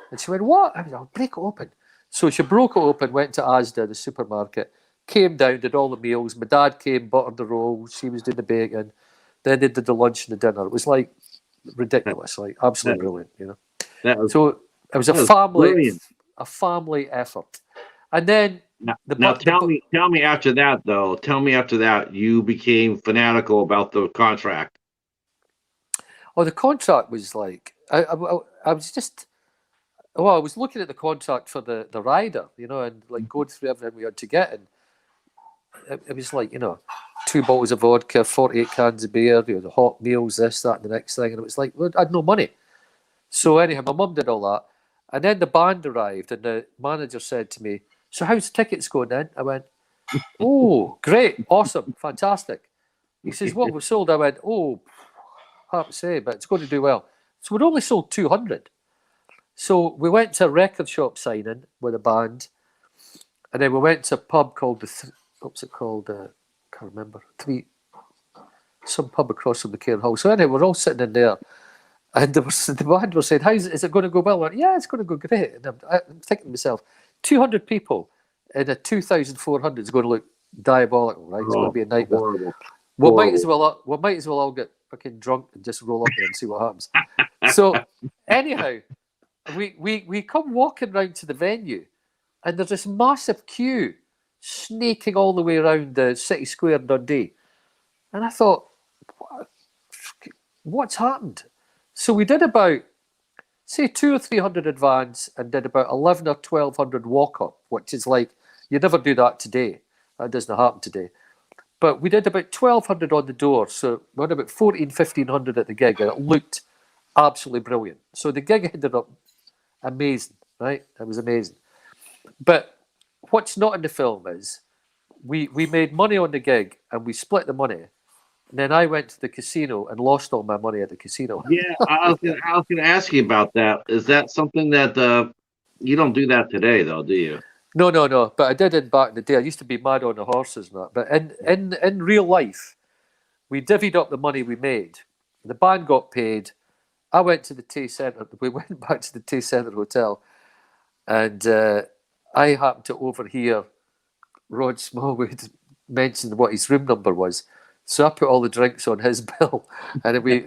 And she went, "What?" I went, "I'll break it open." So she broke it open, went to Asda, the supermarket, came down, did all the meals. My dad came, buttered the rolls. She was doing the bacon. Then they did the lunch and the dinner. It was like ridiculous, like absolutely brilliant, you know. So it was a family effort. And then tell me after that though. Tell me after that you became fanatical about the contract. the contract was like I was just I was looking at the contract for the rider, you know, and like going through everything we had to get, and it was like, you know, 2 bottles of vodka, 48 cans of beer, you know, the hot meals, this, that, and the next thing, and it was like, well, I had no money. So anyhow, my mum did all that, and then the band arrived, and the manager said to me, so how's the tickets going then? I went, oh, great, awesome, fantastic. He says, what was sold? I went, oh, hard to say, but it's going to do well. So we'd only sold 200. So we went to a record shop signing with a band, and then we went to a pub called what's it called? Can't remember. Some pub across from the Cairn Hall. So anyway, we're all sitting in there, and the band was saying, is it going to go well? I went, yeah, it's going to go great. And I'm thinking to myself, 200 people in a 2,400 is going to look diabolical, right? It's going to be a nightmare. Horrible. We might as well all get fucking drunk and just roll up there and see what happens. So anyhow, we come walking round to the venue, and there's this massive queue snaking all the way around the city square in Dundee. And I thought, what's happened? So we did about, say, 200 or 300 advance and did about 11 or 1,200 walk up, which is like, you never do that today. That doesn't happen today. But we did about 1,200 on the door. So we had about 1,500 at the gig, and it looked absolutely brilliant. So the gig ended up amazing, right? It was amazing. But what's not in the film is we made money on the gig and we split the money. And then I went to the casino and lost all my money at the casino. Yeah, I was going to ask you about that. Is that something that you don't do that today, though, do you? No. But I did it back in the day. I used to be mad on the horses and that. But in real life, we divvied up the money we made. The band got paid. I went to the Tay Centre. We went back to the Tay Centre Hotel, and I happened to overhear Rod Smallwood mention what his room number was. So I put all the drinks on his bill, and we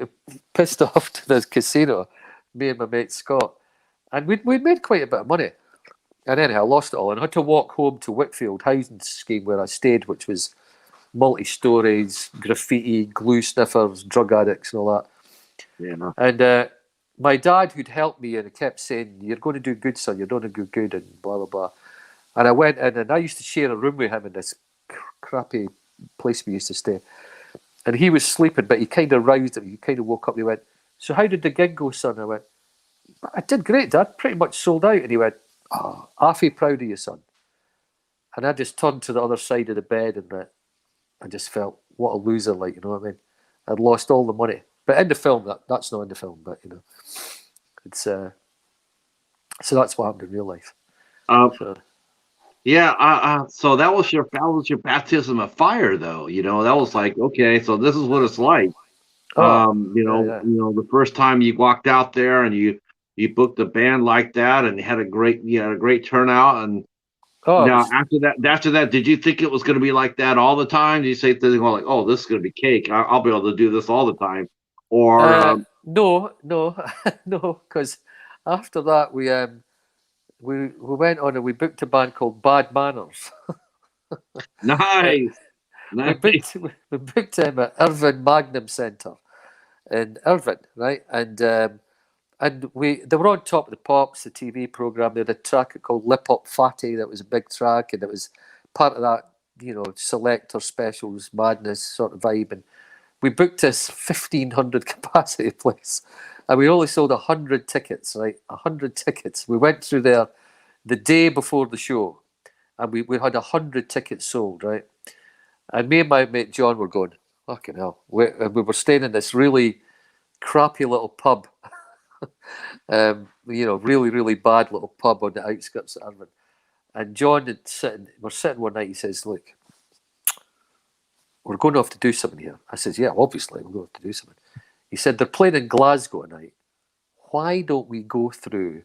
pissed off to the casino, me and my mate Scott. And we'd made quite a bit of money. And anyhow, I lost it all, and I had to walk home to Whitfield housing scheme where I stayed, which was multi-stories, graffiti, glue sniffers, drug addicts and all that. Yeah. And my dad, who'd helped me, and kept saying, you're going to do good, son, you're going to do good, and blah, blah, blah. And I went in, and I used to share a room with him in this crappy place we used to stay. And he was sleeping, but he kind of roused him. He kind of woke up and he went, so how did the gig go, son? I went, I did great, Dad. Pretty much sold out. And he went, oh, awfully proud of you, son. And I just turned to the other side of the bed, and I just felt, what a loser, like, you know what I mean? I'd lost all the money. But in the film, that's not in the film, but, you know, it's, so that's what happened in real life. Yeah, so that was your baptism of fire, though. You know, that was like, okay, so this is what it's like. You know, the first time you walked out there and you booked a band like that and had a great turnout. And now after that, did you think it was going to be like that all the time? Did you say things like, oh, this is going to be cake. I'll be able to do this all the time. Or no, because after that we went on and we booked a band called Bad Manners. Nice. We booked them at Irvine Magnum Centre in Irvine, right? And they were on Top of the Pops, the TV program. They had a track called Lip Up Fatty that was a big track, and it was part of that, you know, selector specials madness sort of vibe. And we booked this 1,500 capacity place, and we only sold 100 tickets, right? 100 tickets. We went through there the day before the show, and we had 100 tickets sold, right? And me and my mate John were going, fucking hell. We were staying in this really crappy little pub, you know, really, really bad little pub on the outskirts of Irvine. And John we're sitting one night, he says, look, we're going to have to do something here. I says, yeah, obviously, we're going to have to do something. He said, they're playing in Glasgow tonight. Why don't we go through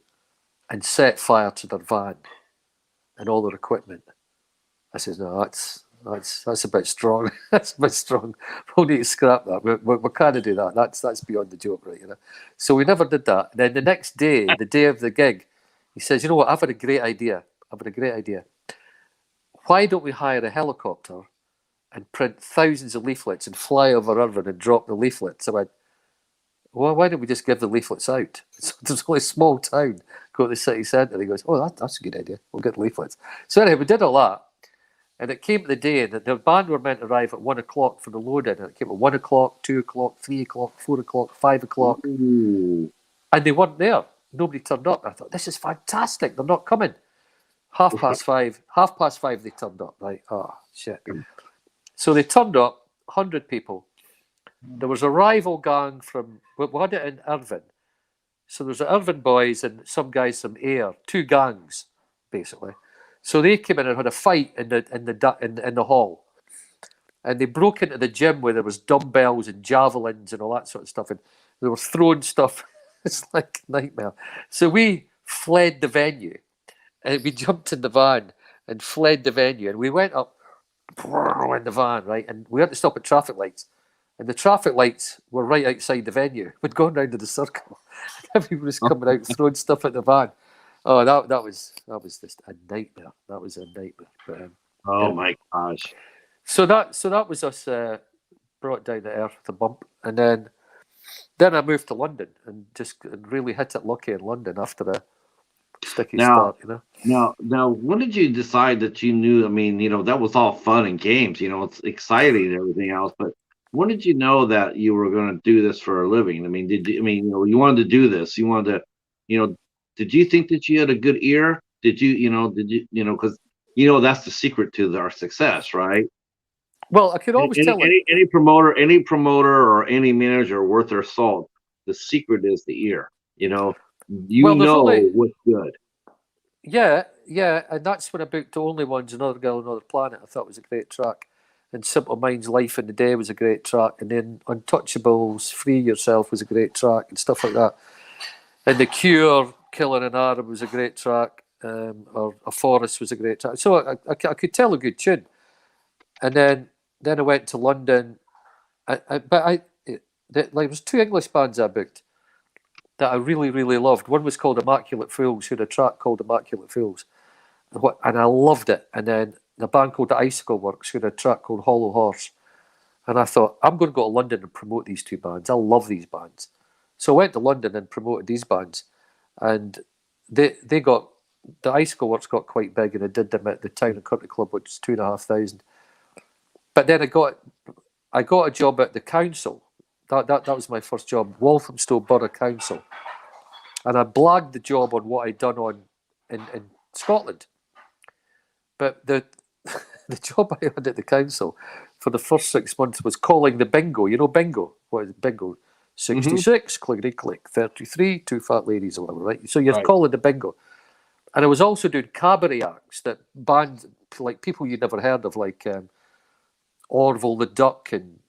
and set fire to their van and all their equipment? I says, no, that's a bit strong. That's a bit strong. We'll need to scrap that. We can't do that. That's beyond the joke, right? You know. So we never did that. And then the next day, the day of the gig, he says, you know what? I've had a great idea. Why don't we hire a helicopter and print thousands of leaflets and fly over Irvine and drop the leaflets? I went, well, why don't we just give the leaflets out? So there's only a small town. Go to the city centre. He goes, oh, that's a good idea. We'll get the leaflets. So anyway, we did all that. And it came to the day that the band were meant to arrive at 1 o'clock for the load-in. And it came at 1 o'clock, 2 o'clock, 3 o'clock, 4 o'clock, 5 o'clock. Ooh. And they weren't there. Nobody turned up. I thought, this is fantastic. They're not coming. 5:30 they turned up, right? Oh, shit. So they turned up, 100 people. There was a rival gang from, we had it in Irvine. So there's the Irvine boys and some guys from Ayr, two gangs, basically. So they came in and had a fight in the hall. And they broke into the gym where there was dumbbells and javelins and all that sort of stuff. And they were throwing stuff. It's like a nightmare. So we fled the venue. And we jumped in the van and fled the venue. And we went up in the van, right? And we had to stop at traffic lights. And the traffic lights were right outside the venue. We'd gone round in the circle. Everyone was coming out throwing stuff at the van. Oh, that was just a nightmare. That was a nightmare. But, my gosh. So that was us brought down to earth with a bump, and then I moved to London and just really hit it lucky in London after a sticky start. Now, when did you decide that you knew? I mean, that was all fun and games. It's exciting and everything else, but when did you know that you were going to do this for a living? I mean, you wanted to do this? You wanted to, did you think that you had a good ear? Did you, because that's the secret to our success, right? Well, I could always tell any promoter or any manager worth their salt. The secret is the ear. What's good. Yeah, and that's when I booked The Only Ones, Another Girl, Another Planet. I thought it was a great track. And Simple Minds, Life in the Day was a great track. And then Untouchables, Free Yourself was a great track and stuff like that. And The Cure, Killer an Arab was a great track. Or A Forest was a great track. So I could tell a good tune. And then I went to London. There was two English bands I booked that I really, really loved. One was called Immaculate Fools, who had a track called Immaculate Fools. And I loved it. And then the band called The Icicle Works, who had a track called Hollow Horse. And I thought, I'm going to go to London and promote these two bands. I love these bands. So I went to London and promoted these bands. And the Icicle Works got quite big, and I did them at the Town and Country Club, which was 2,500. But then I got a job at the council. That was my first job, Walthamstow Borough Council. And I blagged the job on what I'd done in Scotland. But the job I had at the council for the first 6 months was calling the bingo. You know bingo? What is it? Bingo? 66, clickety click, 33, two fat ladies or whatever, right? So you're calling the bingo. And I was also doing cabaret acts that bands, like people you'd never heard of, like Orville the Duck and,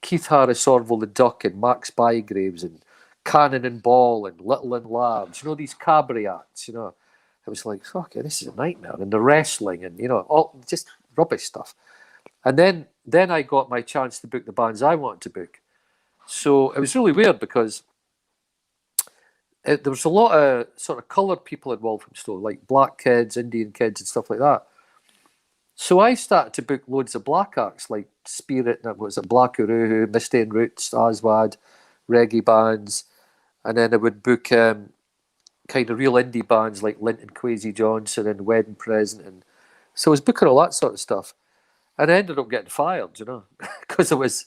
Keith Harris, Orville the Duck and Max Bygraves and Cannon and Ball and Little and Labs, these cabaret acts, It was like, okay, this is a nightmare. And the wrestling and, all just rubbish stuff. And then I got my chance to book the bands I wanted to book. So it was really weird because there was a lot of sort of coloured people in Walthamstow, like black kids, Indian kids and stuff like that. So I started to book loads of black acts like Spirit, and was it Black Uruhu, Misty and Roots, Aswad, reggae bands. And then I would book kind of real indie bands like Linton Kwesi Johnson and Wedding Present. And so I was booking all that sort of stuff. And I ended up getting fired, because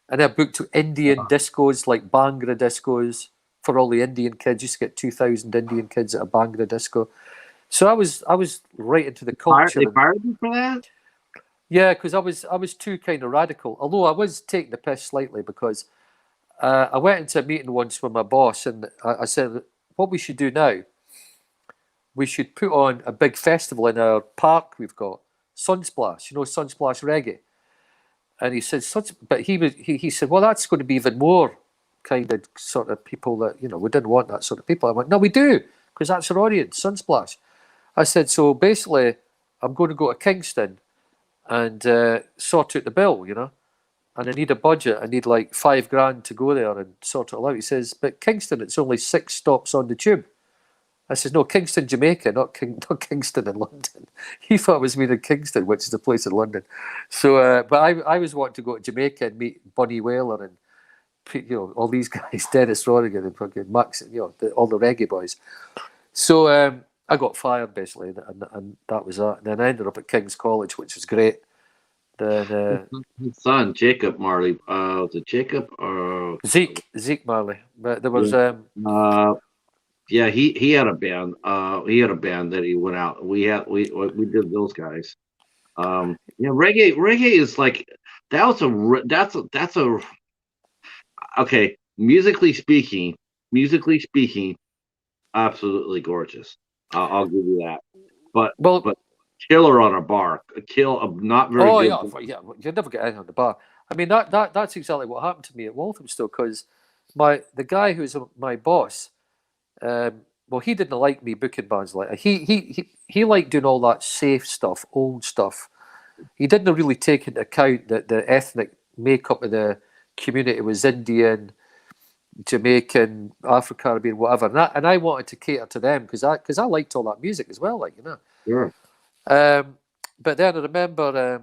and I booked to Indian discos like Bhangra discos for all the Indian kids. Used to get 2,000 Indian kids at a Bhangra disco. So I was right into the culture. They fired you for that? Yeah, because I was too kind of radical. Although I was taking the piss slightly because I went into a meeting once with my boss and I said, what we should do now, we should put on a big festival in our park we've got, Sunsplash, Sunsplash Reggae. And he said, but he said, well, that's going to be even more kind of sort of people that, we didn't want that sort of people. I went, no, we do, because that's our audience, Sunsplash. I said, so basically, I'm going to go to Kingston and sort out the bill, and I need a budget. I need like $5,000 to go there and sort it all out. He says, but Kingston, it's only 6 stops on the tube. I said, no, Kingston, Jamaica, not Kingston in London. He thought it was meaning Kingston, which is a place in London. So, but I was wanting to go to Jamaica and meet Bunny Wailer and all these guys, Dennis Rodigan and fucking Max, all the reggae boys. So I got fired basically, and that was that. And then I ended up at King's College, which was great. Then his son Jacob Marley, was it Jacob or Zeke Marley? But there was Yeah, he had a band. He had a band that he went out. We did those guys. Yeah, reggae is like that was that's a okay. Musically speaking, absolutely gorgeous. I'll give you that. But Well, but killer on a bar, a kill a not very oh good. yeah, yeah. You'd never get in on the bar. I mean, that's exactly what happened to me at Walthamstow because the guy who's my boss, well, he didn't like me booking bands like that. He liked doing all that safe stuff, old stuff. He didn't really take into account that the ethnic makeup of the community was Indian, Jamaican, Afro-Caribbean, whatever. And I wanted to cater to them because I liked all that music as well, like you know. Sure. But then I remember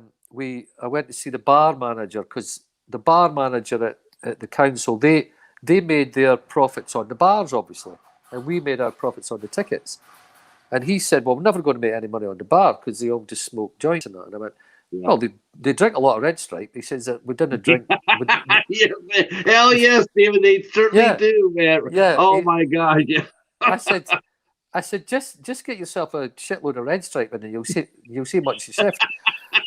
I went to see the bar manager because the bar manager at the council they made their profits on the bars obviously, and we made our profits on the tickets. And he said, "Well, we're never going to make any money on the bar because they all just smoke joints and that." And I went, Yeah. "Well, they drink a lot of Red Stripe." He says that we didn't drink. Yeah, hell yes, David, they certainly Yeah, do, man. yeah. Oh my God, yeah. I said, I said, just get yourself a shitload of Red Stripe and then you'll see much you shift.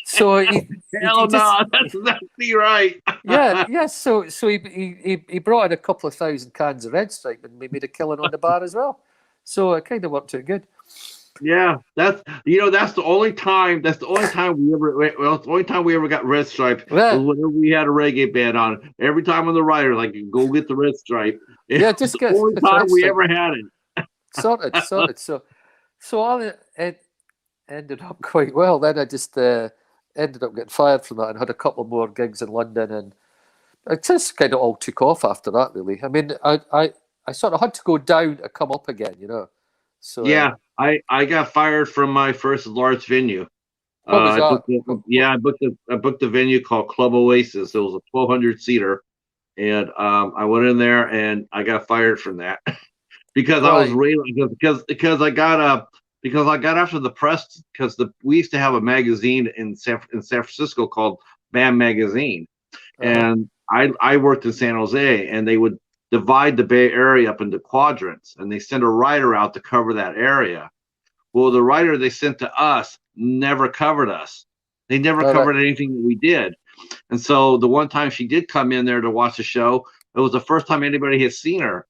So he Hell just no, that's exactly right. yeah. So he brought in a couple of thousand cans of Red Stripe and we made a killing on the bar as well. So it kind of worked out good. Yeah, that's the only time. That's the only time we ever. Well, it's the only time we ever got red stripe was Yeah, whenever we had a reggae band on. Every time on the rider, like go get the red stripe. It's yeah. Just the get only the time Red we Stripe ever had it. sorted. So it ended up quite well. Then I just ended up getting fired from that and had a couple more gigs in London, and it just kind of all took off after that. Really, I mean, I sort of had to go down to come up again, you know. So Yeah, I got fired from my first large venue. what was I that? booked it. Yeah, I booked a venue called Club Oasis. It was a 1,200 seater, and I went in there and I got fired from that because I was Why? really because I got after the press because we used to have a magazine in San Francisco called Bam Magazine, Uh-huh. and I worked in San Jose, and they would divide the Bay Area up into quadrants, and they send a writer out to cover that area. Well, the writer they sent to us never covered us. They never All right. covered anything that we did. And so the one time she did come in there to watch the show, it was the first time anybody had seen her.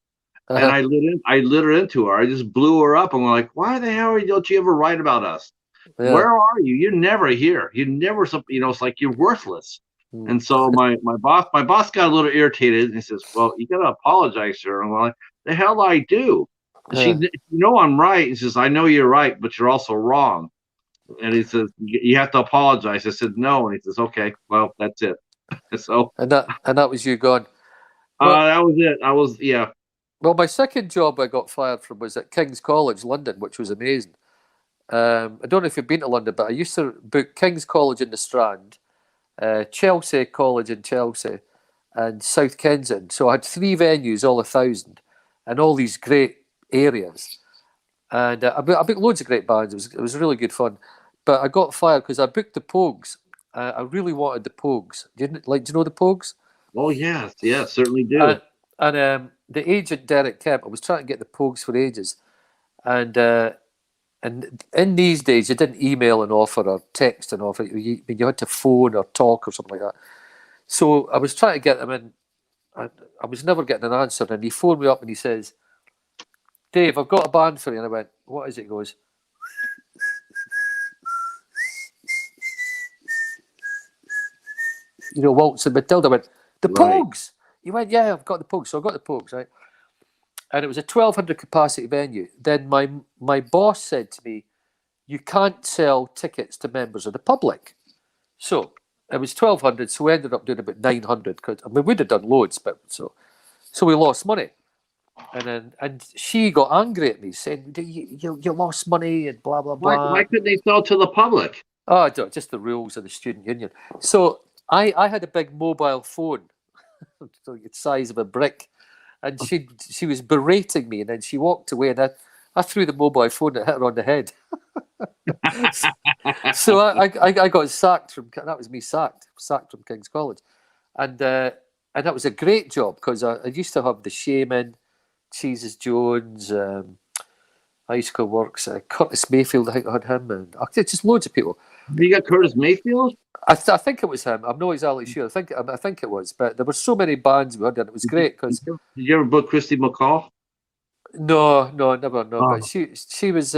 And Uh-huh. I lit her into her. I just blew her up. I'm like, why the hell don't you ever write about us? Yeah. Where are you? You're never here. You never something, it's like you're worthless. Mm. And so my boss got a little irritated and he says, well, you gotta apologize to her. I'm like, the hell I do. Yeah. I'm right. He says, I know you're right, but you're also wrong. And he says, you have to apologize. I said, no. And he says, okay, well, that's it. So And that was you gone. Well, that was it. Yeah. my second job I got fired from was at King's College, London, which was amazing. I don't know if you've been to London, but I used to book King's College in the Strand, Chelsea College in Chelsea, and South Kensington. So I had three venues, all 1,000, and all these great areas. And I booked loads of great bands. It was really good fun. But I got fired because I booked the Pogues. I really wanted the Pogues. Do you know the Pogues? Oh, yes. Yes, certainly do. And the agent Derek Kemp, I was trying to get the Pogues for ages. And in these days, you didn't email an offer or text an offer. You had to phone or talk or something like that. So I was trying to get them in. I was never getting an answer. And he phoned me up and he says, Dave, I've got a band for you. And I went, what is it? He goes, Waltz and Matilda. I went, the Right. Pogues. He went, yeah, I've got the Pogues. So I got the Pogues, right? And it was a 1,200 capacity venue. Then my boss said to me, you can't sell tickets to members of the public. So it was 1,200, so we ended up doing about 900. Because we'd have done loads, but so we lost money. And she got angry at me, saying you lost money and blah blah Why blah. couldn't they sell to the public? Oh, just the rules of the student union. So I had a big mobile phone, the size of a brick, and she was berating me, and then she walked away, and I threw the mobile phone and hit her on the head. So I got sacked from that was me sacked from King's College, and that was a great job because I used to have the Shaman, Cheeses Jones, Icicle Works, Curtis Mayfield, I think I had him, and just loads of people. You got Curtis Mayfield? I think it was him. I'm not exactly sure. I think it was, but there were so many bands we had, and it was great because. Did you ever book Christy McCall? No, never. No, Oh. but she was.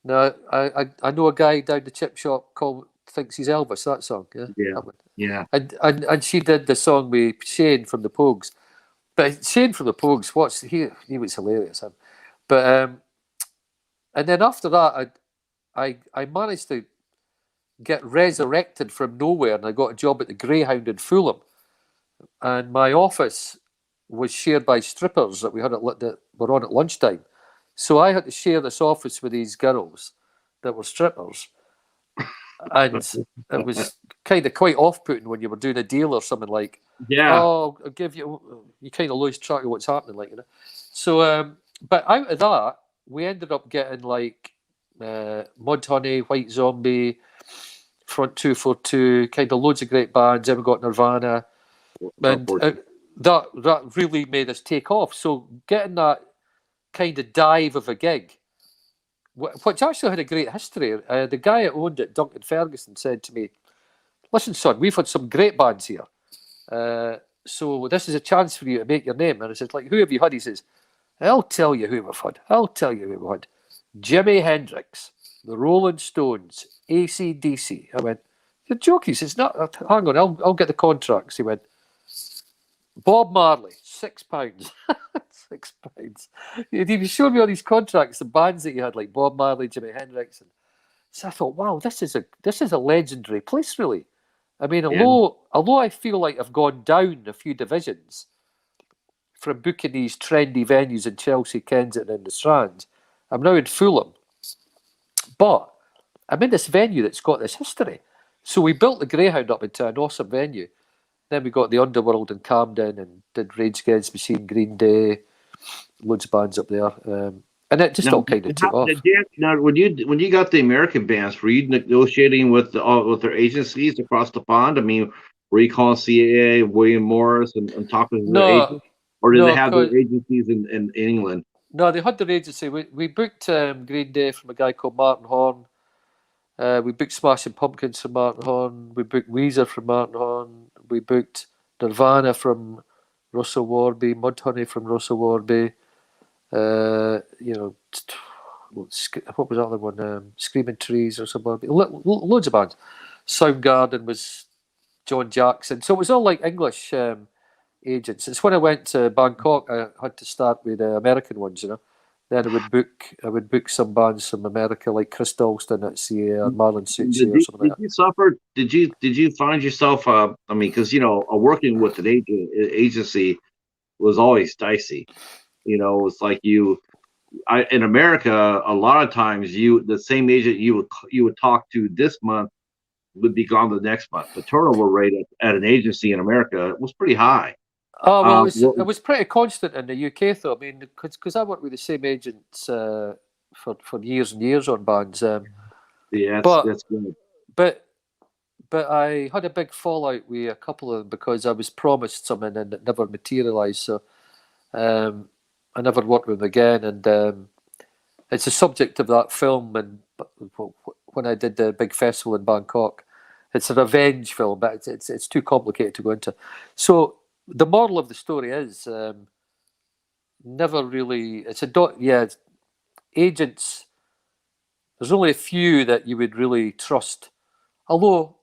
No, I know a guy down the chip shop called thinks he's Elvis. That song, yeah, that one. Yeah. And she did the song with Shane from the Pogues. But Shane from the Pogues, he was hilarious, him. But and then after that, I managed to get resurrected from nowhere, and I got a job at the Greyhound in Fulham, and my office was shared by strippers that were on at lunchtime. So I had to share this office with these girls that were strippers, and it was kind of quite off-putting when you were doing a deal or something like, oh, I'll give you. You kind of lose track of what's happening, like, you know. So, but out of that, we ended up getting like Mudhoney, White Zombie, Front 242, kind of loads of great bands. Then we got Nirvana, and that really made us take off. So getting that kind of dive of a gig, which actually had a great history. The guy that owned it, Duncan Ferguson, said to me, "Listen, son, we've had some great bands here. So this is a chance for you to make your name." And I said, "Like, who have you had?" He says, "I'll tell you who we've had. Jimi Hendrix, the Rolling Stones, AC/DC." I went, "You're joking." He says, "No, hang on, I'll get the contracts." He went, "Bob Marley, £6." £6. He showed me all these contracts, the bands that he had, like Bob Marley, Jimi Hendrix, and so I thought, wow, this is a legendary place, really. I mean, although I feel like I've gone down a few divisions from booking these trendy venues in Chelsea, Kensington, and the Strand, I'm now in Fulham, but I'm in this venue that's got this history. So we built the Greyhound up into an awesome venue. Then we got the Underworld in Camden and did Rage Against the Machine, Green Day, loads of bands up there, and it just all kind of took off. Now, when you got the American bands, were you negotiating with their agencies across the pond? I mean, were you calling CAA, William Morris, and talking to their agents, or did they have their agencies in England? No, they had their agency. We booked Green Day from a guy called Martin Horn. We booked Smashing Pumpkins from Martin Horn. We booked Weezer from Martin Horn. We booked Nirvana from Russell Warby, Mudhoney from Russell Warby. You know, what was the other one? Screaming Trees or something. Loads of bands. Soundgarden was John Jackson. So it was all like English agents. It's when I went to Bangkok, I had to start with American ones, you know. Then I would book some bands from America, like Chris Dalston at CA or Marlon Succi or something like that. Did you suffer? Did you find yourself? I mean, because working with an agency was always dicey. You know, it's like in America, a lot of times the same agent you would talk to this month would be gone the next month. The turnover rate at an agency in America was pretty high. Oh, well, it was pretty constant in the UK, though. I mean, because I worked with the same agents for years and years on bands. That's good. But I had a big fallout with a couple of them because I was promised something and it never materialised. So I never worked with them again. And it's the subject of that film. And when I did the big festival in Bangkok, it's a revenge film, but it's too complicated to go into. So the moral of the story is never really. Agents. There's only a few that you would really trust. Although,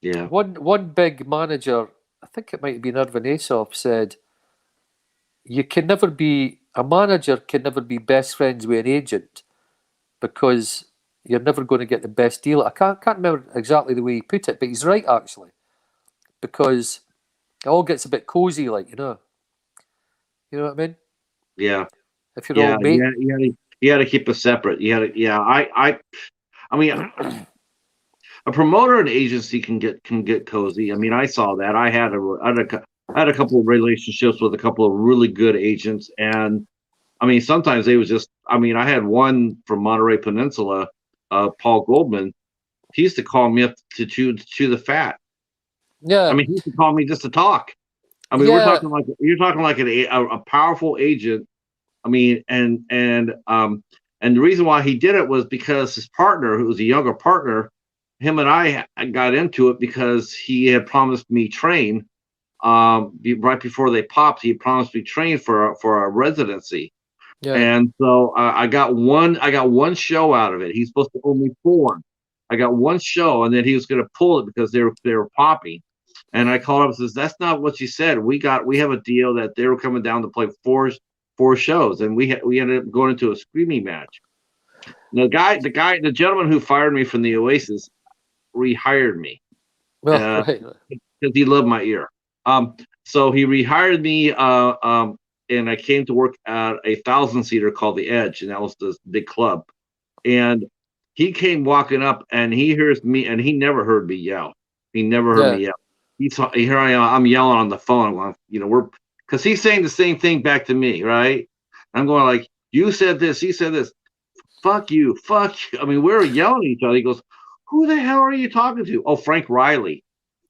one big manager, I think it might have been Irvin Asoff, said, a manager can never be best friends with an agent because you're never going to get the best deal. I can't remember exactly the way he put it, but he's right, actually, because it all gets a bit cozy, like, you know. You know what I mean? Yeah. If you're all mate. You had to keep it separate. I mean, a promoter and agency can get cozy. I mean, I saw that. I had a couple of relationships with a couple of really good agents, and I mean, sometimes they was just. I mean, I had one from Monterey Peninsula, Paul Goldman. He used to call me up to chew the fat. Yeah. I mean, he used to call me just to talk. I mean, Yeah, you're talking like a powerful agent. I mean, and the reason why he did it was because his partner, who was a younger partner, him and I got into it because he had promised me train. Right before they popped, he promised me train for a residency, yeah, and so I got one show out of it. He's supposed to owe me four. I got one show, and then he was going to pull it because they were popping. And I called up and says, "That's not what you said. We have a deal that they were coming down to play four shows, and we ended up going into a screaming match. The gentleman who fired me from the Oasis rehired me well, uh, right, because he loved my ear. So he rehired me, and I came to work at a 1,000-seater called the Edge, and that was this big club. And he came walking up, and he hears me, and he never heard me yell. He never heard yeah, me yell. Here I am. I'm yelling on the phone. I'm going, we're because he's saying the same thing back to me, right? I'm going like, you said this, he said this. Fuck you, fuck you. I mean, we were yelling at each other. He goes, who the hell are you talking to? Oh, Frank Riley.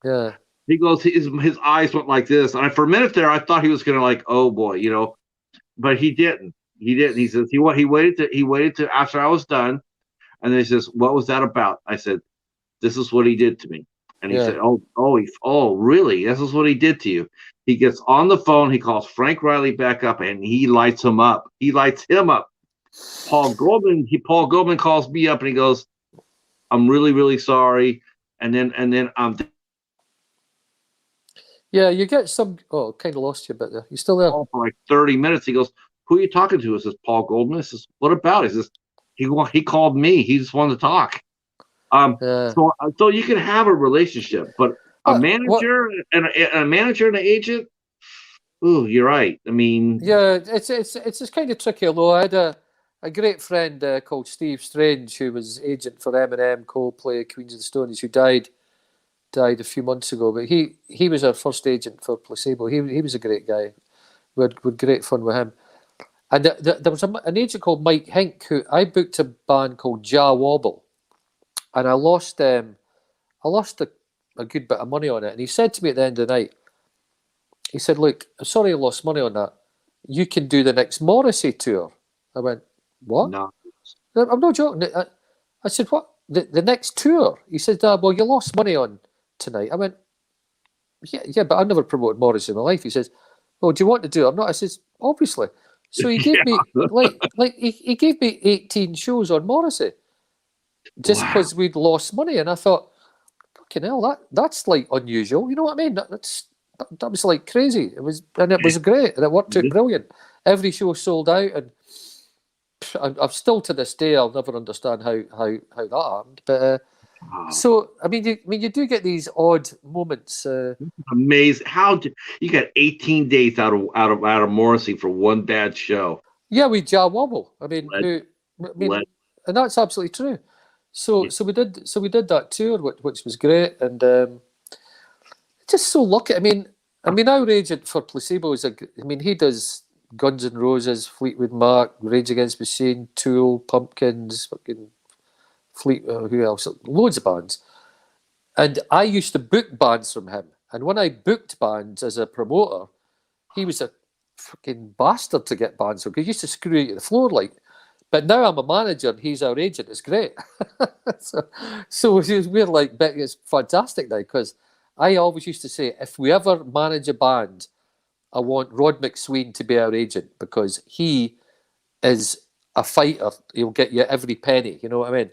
yeah, He goes, his eyes went like this, and for a minute there, I thought he was gonna like, oh boy, but he didn't. He didn't. He says he waited to after I was done, and then he says, what was that about? I said, this is what he did to me. And he yeah. said, oh, really? This is what he did to you. He gets on the phone. He calls Frank Riley back up, and he lights him up. He lights him up. Paul Goldman calls me up, and he goes, I'm really, really sorry. And then Yeah, you get some. Oh, kind of lost you a bit there. You still there? for like 30 minutes. He goes, who are you talking to? I says, Paul Goldman. I says, what about? He says, he called me. He just wanted to talk. Yeah. So you can have a relationship, but a What? manager and an agent. Ooh, you're right. I mean, Yeah, it's just kind of tricky. Although I had a great friend called Steve Strange, who was agent for Eminem, Coldplay, Queens of the Stone Age, who died a few months ago. But he was our first agent for Placebo. He was a great guy. We had great fun with him. And there was an agent called Mike Hink who I booked a band called Ja Wobble, and I lost a good bit of money on it. And he said to me at the end of the night, he said, "Look, I'm sorry I lost money on that. You can do the next Morrissey tour." I went, "What?" no, I'm not joking. I said, "What? The next tour?" He said, "Well, you lost money on tonight." I went, "Yeah, but I never promoted Morrissey in my life." He says, "Oh, do you want to do it or not?" I says, "Obviously." So he gave me yeah, he gave me 18 shows on Morrissey just wow, because we'd lost money, and I thought, fucking hell, that's like unusual. You know what I mean? That was like crazy. It was great, and it worked out brilliant. Every show sold out, and I've still to this day I'll never understand how that happened. But wow. so you do get these odd moments. Amazing. You got 18 days out of Morrissey for one bad show? Yeah, we Ja Wobble. I mean, Let let and that's absolutely true. So yeah. so we did that tour, which was great, and just so lucky. I mean, our agent for Placebo is he does Guns N' Roses, Fleetwood Mac, Rage Against the Machine, Tool, Pumpkins, fucking who else? Loads of bands. And I used to book bands from him. And when I booked bands as a promoter, he was a fucking bastard to get bands from because he used to screw you to the floor like. But now I'm a manager and he's our agent. It's great. so, we're like, but it's fantastic now because I always used to say, if we ever manage a band, I want Rod McSween to be our agent because he is a fighter. He'll get you every penny. You know what I mean?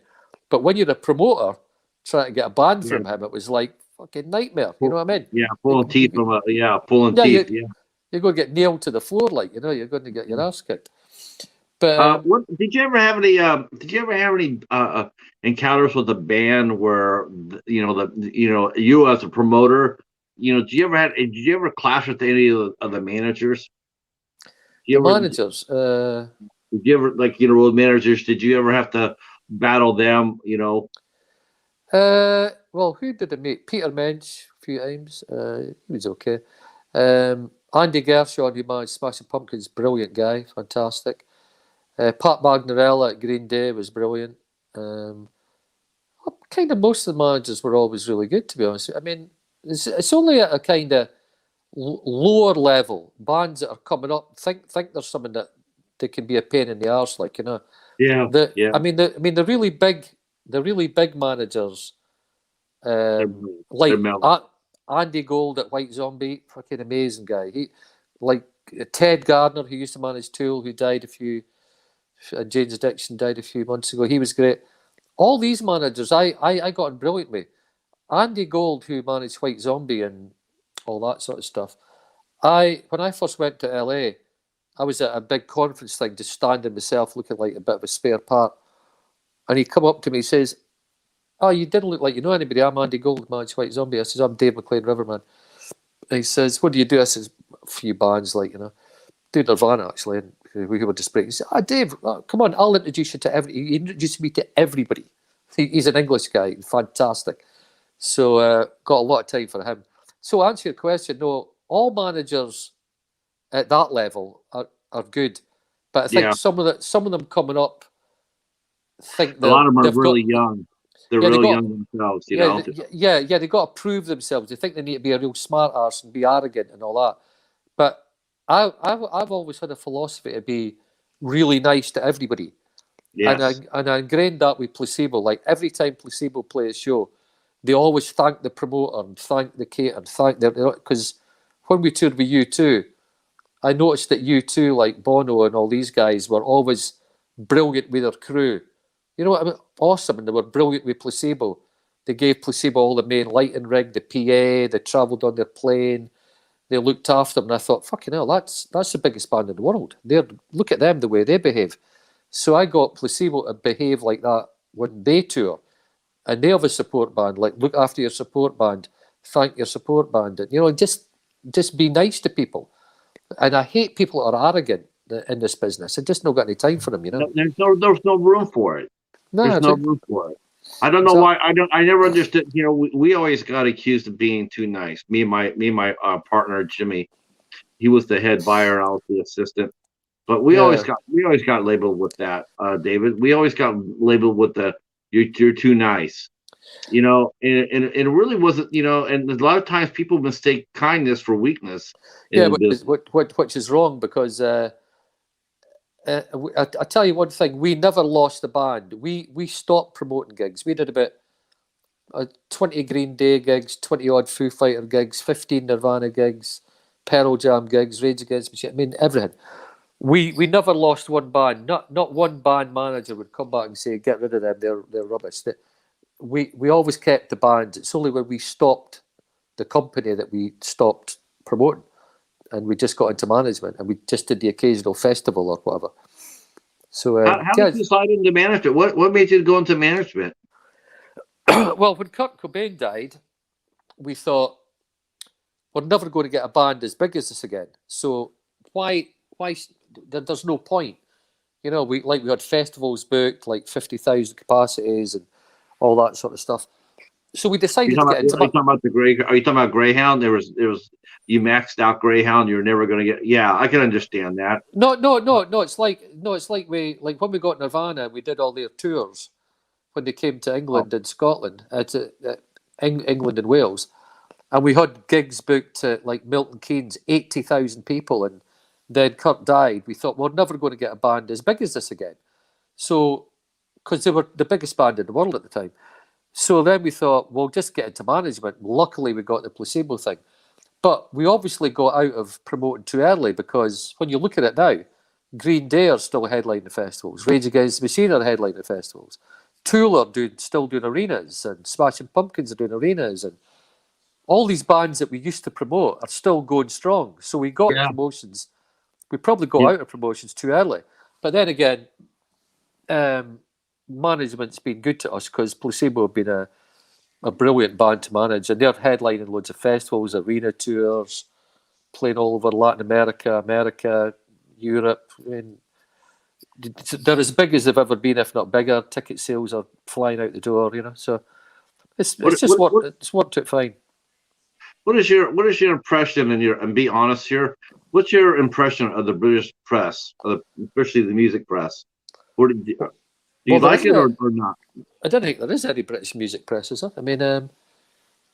But when you're a promoter trying to get a band Yeah, from him, it was like fucking nightmare. You know what I mean? pulling teeth You, pulling yeah, teeth. Yeah. you're going to get nailed to the floor, like you're going to get your ass kicked. But What did you ever have any? Did you ever have any encounters with a band where you as a promoter, did you ever clash with any of the managers? the You ever managers, did you ever like road managers? Did you ever have to battle them? well, who did I meet? Peter Mensch a few times. He was okay. Andy Gershon, who managed Smashing Pumpkins, brilliant guy, fantastic. Pat Magnarella at Green Day was brilliant. Um, kind of most of the managers were always really good, to be honest. I mean, it's only at a kind of lower level bands that are coming up think there's something that they can be a pain in the arse, like, you know. Yeah, yeah. The really big managers, They're, they're like mellow. Andy Gold at White Zombie, fucking amazing guy. He, like, Ted Gardner, who used to manage Tool, who died Jane's Addiction died a few months ago. He was great. All these managers, I got on brilliantly. Andy Gold, who managed White Zombie and all that sort of stuff. When I first went to LA, I was at a big conference thing, just standing myself, looking like a bit of a spare part. And he come up to me, he says, "Oh, you didn't look like you know anybody. I'm Andy Gold, managed White Zombie." I says, "I'm Dave McLean, Riverman." And he says, "What do you do?" I says, "A few bands, like, you know, do Nirvana, actually." And we were just breaking. He said, Dave, come on, I'll introduce you to He introduced me to everybody. He's an English guy, fantastic. So got a lot of time for him. So answer your question, no, all managers at that level are good, but I think Yeah, some of them coming up think a lot of them are they've got really young. They're yeah they really got young themselves, you yeah know. they got to prove themselves. They think they need to be a real smart arse and be arrogant and all that. But I've always had a philosophy to be really nice to everybody. Yes. And I ingrained that with Placebo. Like, every time Placebo play a show, they always thank the promoter and thank the caterer and thank their, because when we toured with U2, I noticed that U2, like Bono and all these guys, were always brilliant with their crew. You know what I mean? Awesome, and they were brilliant with Placebo. They gave Placebo all the main lighting rig, the PA. They travelled on their plane. They looked after them, and I thought, fucking hell, that's the biggest band in the world. Look at them, the way they behave. So I got Placebo to behave like that when they tour, and they have a support band. Like, look after your support band, thank your support band, and, you know, just be nice to people. And I hate people that are arrogant in this business. I just not got any time for them, you know. There's no room for it. No, There's no room for it. I don't know exactly. why. I never understood. You know, we always got accused of being too nice. Me and my partner Jimmy. He was the head buyer. I was the assistant. But Yeah, we always got labeled with that, David. We always got labeled with the you're too nice. You know, and it really wasn't. You know, and a lot of times people mistake kindness for weakness yeah, in business. which is wrong, because I tell you one thing: we never lost the band. We stopped promoting gigs. We did about 20 Green Day gigs, 20 odd Foo Fighter gigs, 15 Nirvana gigs, Pearl Jam gigs, Rage Against the Machine. I mean, everything. We never lost one band. Not one band manager would come back and say, "Get rid of them. They're rubbish." We always kept the band. It's only when we stopped the company that we stopped promoting, and we just got into management, and we just did the occasional festival or whatever. So How yeah. did you slide into management? What made you go into management? Well, when Kurt Cobain died, we thought, we're never going to get a band as big as this again. So why there's no point. You know, we had festivals booked, like 50,000 capacities and all that sort of stuff. So we decided to get into Are you talking about the gray? Are you talking about Greyhound? There was you maxed out Greyhound. You're never going to get. Yeah, I can understand that. no. It's like when we got Nirvana, we did all their tours when they came to Oh, England and Scotland, England and Wales, and we had gigs booked to, like, Milton Keynes, 80,000 people, and then Kurt died. We thought, we're never going to get a band as big as this again. So, because they were the biggest band in the world at the time. So then we thought, we'll just get into management. Luckily, we got the Placebo thing. But we obviously got out of promoting too early, because when you look at it now, Green Day are still headlining festivals. Rage Against the Machine are headlining festivals. Tool are still doing arenas, and Smashing Pumpkins are doing arenas, and all these bands that we used to promote are still going strong. So we got yeah, promotions. We probably got yeah. out of promotions too early. But then again, um, management's been good to us, because Placebo have been a brilliant band to manage, and they're headlining loads of festivals, arena tours, playing all over Latin America, Europe. I mean, they're as big as they've ever been, if not bigger. Ticket sales are flying out the door, you know. So What it's worked out fine. what is your impression and be honest here? What's your impression of the British press, especially the music press? Do you Well, there like isn't it a. or not? I don't think there is any British music press, is there? I mean,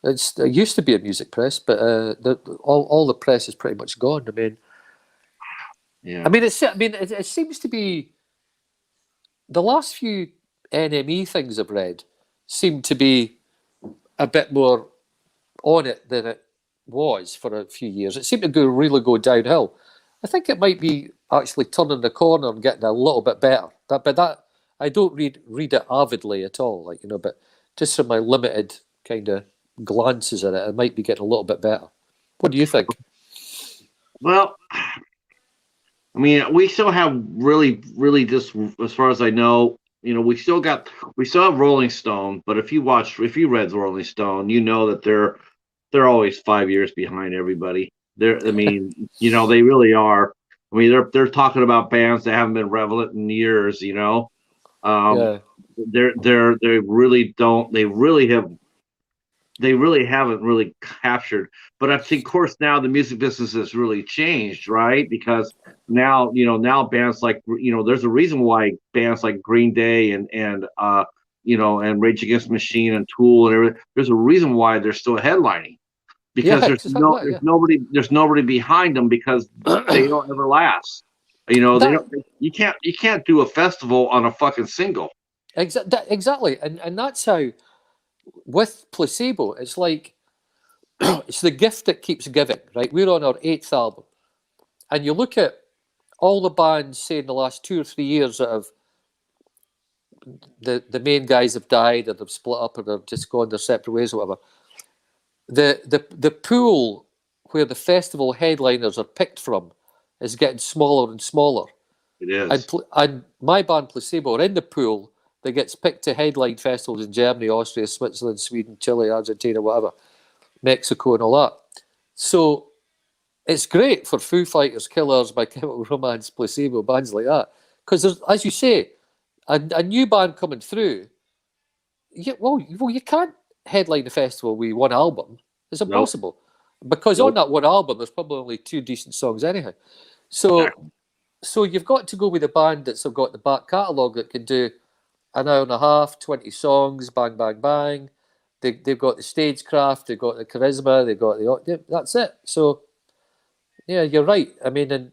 It used to be a music press, but all the press is pretty much gone. Yeah. It seems to be the last few NME things I've read seem to be a bit more on it than it was for a few years. It seemed to really go downhill. I think it might be actually turning the corner and getting a little bit better. But I don't read it avidly at all, but just from my limited kind of glances at it, it might be getting a little bit better. What do you think? Well, I mean, we still have really just as far as I know, we still have Rolling Stone, but if you read Rolling Stone, you know that they're always 5 years behind everybody. I mean, they really are. I mean, they're talking about bands that haven't been relevant in years. Yeah. They really don't. They really haven't really captured. But I think, of course, now the music business has really changed, right? Because now bands like, there's a reason why bands like Green Day and Rage Against the Machine and Tool and everything, there's a reason why they're still headlining, because there's nobody behind them, because they don't ever last. You can't do a festival on a fucking single. Exactly, and that's how with Placebo, it's like it's the gift that keeps giving, right? We're on our 8th album, and you look at all the bands, say in the last 2 or 3 years, that have the main guys have died, or they've split up, or they've just gone their separate ways, or whatever. The pool where the festival headliners are picked from is getting smaller and smaller. It is. And my band Placebo are in the pool that gets picked to headline festivals in Germany, Austria, Switzerland, Sweden, Chile, Argentina, whatever, Mexico, and all that. So it's great for Foo Fighters, Killers, My Chemical Romance, Placebo, bands like that, because there's, as you say, a new band coming through. You can't headline the festival with one album. It's impossible. Nope. Because on that one album, there's probably only 2 decent songs anyhow. So you've got to go with a band that's got the back catalogue that can do an hour and a half, 20 songs, bang, bang, bang. They've got the stagecraft, they've got the charisma, they've got that's it. So, yeah, you're right. I mean, and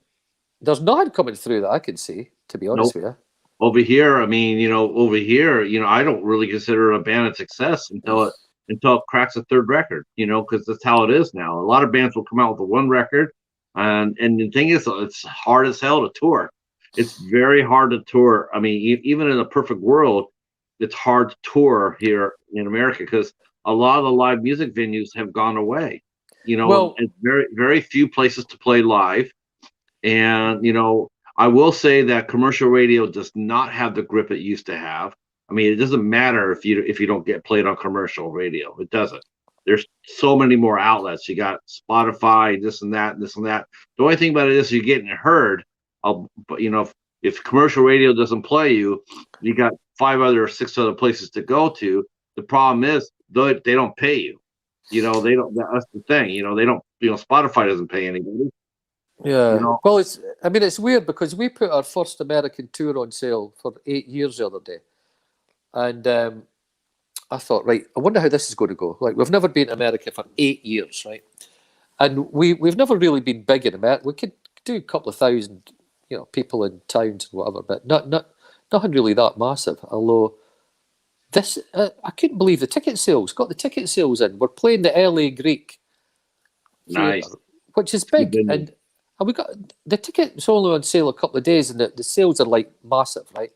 there's nothing coming through that I can see, to be honest with you. Over here, I mean, I don't really consider a band a success until it cracks a 3rd record, because that's how it is now. A lot of bands will come out with one record, and the thing is, it's hard as hell to tour. It's very hard to tour. I mean, even in a perfect world, it's hard to tour here in America, because a lot of the live music venues have gone away. It's very, very few places to play live, and I will say that commercial radio does not have the grip it used to have. I mean, it doesn't matter if you don't get played on commercial radio. It doesn't. There's so many more outlets. You got Spotify, this and that, and this and that. The only thing about it is you're getting heard. But if commercial radio doesn't play you, you got 5 other or 6 other places to go to. The problem is they don't pay you. They don't. That's the thing. They don't. Spotify doesn't pay anybody. Yeah. Well, it's weird because we put our first American tour on sale for 8 years the other day, and I thought, right, I wonder how this is going to go. Like, we've never been to America for 8 years, right? And we've never really been big in America. We could do a couple of thousand, people in towns and whatever, but nothing really that massive. Although this, I couldn't believe the ticket sales. Got the ticket sales in. We're playing the LA Greek Nice. Theatre, which is big, and we got the tickets only on sale a couple of days, and the sales are like massive, right?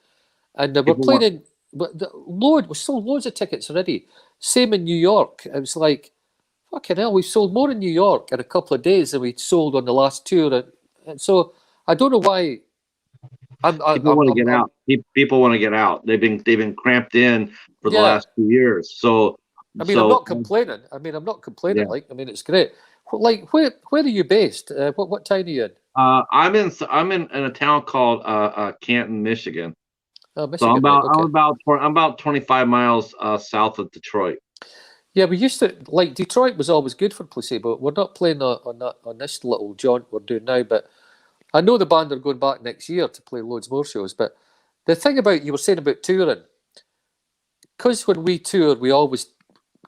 And we're playing in. We sold loads of tickets already. Same in New York. It was like, fucking hell, we've sold more in New York in a couple of days than we sold on the last tour. And so I don't know why. People want to get out. People want to get out. They've been cramped in for the last 2 years. So I mean, I'm not complaining. Yeah. It's great. Like, where are you based? What town are you in? I'm in a town called Canton, Michigan. Oh, Michigan. So I'm about 25 miles south of Detroit. Yeah, we used to Detroit was always good for Placebo. We're not playing on this little jaunt we're doing now, but I know the band are going back next year to play loads more shows. But the thing about you were saying about touring, because when we tour, we always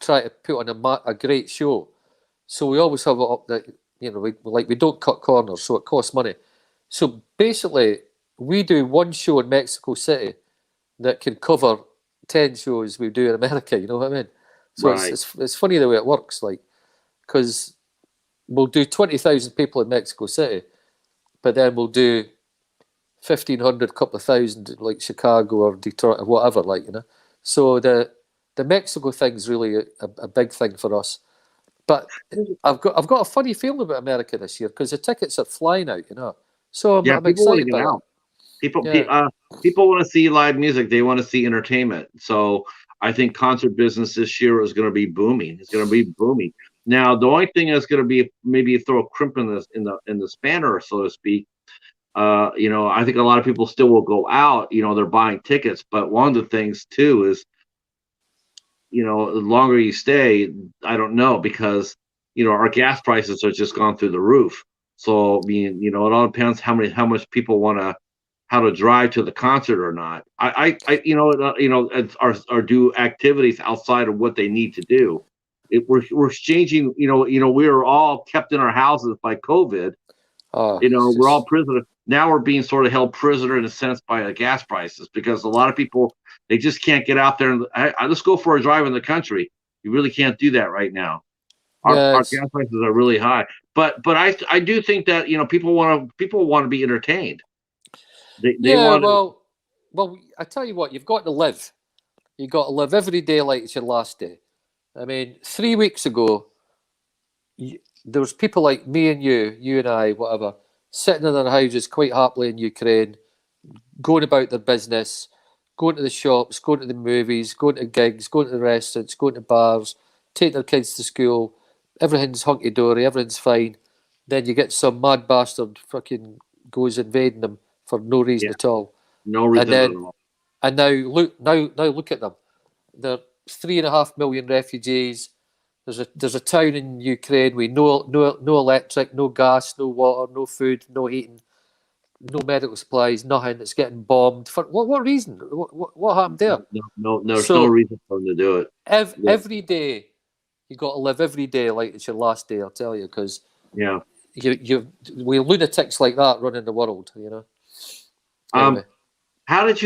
try to put on a great show. So we always have it up that, you know, we don't cut corners, so it costs money. So basically, we do one show in Mexico City that can cover 10 shows we do in America. You know what I mean? So Right. it's funny the way it works, like, because we'll do 20,000 people in Mexico City, but then we'll do 1,500, couple of thousand, like Chicago or Detroit or whatever, like, you know. So the Mexico thing's really a big thing for us. But I've got a funny feeling about America this year because the tickets are flying out, you know. So Yeah, I'm people want to excited get by that. out. People, Yeah, people want to see live music. They want to see entertainment. So I think concert business this year is going to be booming. It's going to be booming. Now, the only thing that's going to be maybe throw a crimp in the spanner, so to speak. I think a lot of people still will go out. They're buying tickets, but one of the things too is, the longer you stay, I don't know, because our gas prices are just gone through the roof. So I mean, it all depends how much people want to how to drive to the concert or not. Or do activities outside of what they need to do. We're exchanging. We were all kept in our houses by COVID. it's We're all just prisoners. Now we're being sort of held prisoner in a sense by the gas prices because a lot of people they just can't get out there and let's go for a drive in the country. You really can't do that right now. yeah, Our it's gas prices are really high. But I do think that people want to be entertained. They yeah. want to. Well, I tell you what, you've got to live. You've got to live every day like it's your last day. I mean, 3 weeks ago, there was people like me and you and I, whatever, sitting in their houses quite happily in Ukraine, going about their business, going to the shops, going to the movies, going to gigs, going to the restaurants, going to bars, taking their kids to school. Everything's hunky dory, everything's fine. Then you get some mad bastard fucking goes invading them for no reason Yeah, at all. no And reason at then all. and now look at them. There are 3.5 million refugees. There's a town in Ukraine with no electric, no gas, no water, no food, no heating, no medical supplies, nothing. It's getting bombed. For what reason? What happened there? No, there's no So reason for them to do it. Yeah, every day you got to live every day like it's your last day. I'll tell you, because yeah. we lunatics like that running the world. You know. Um, Anyway, how did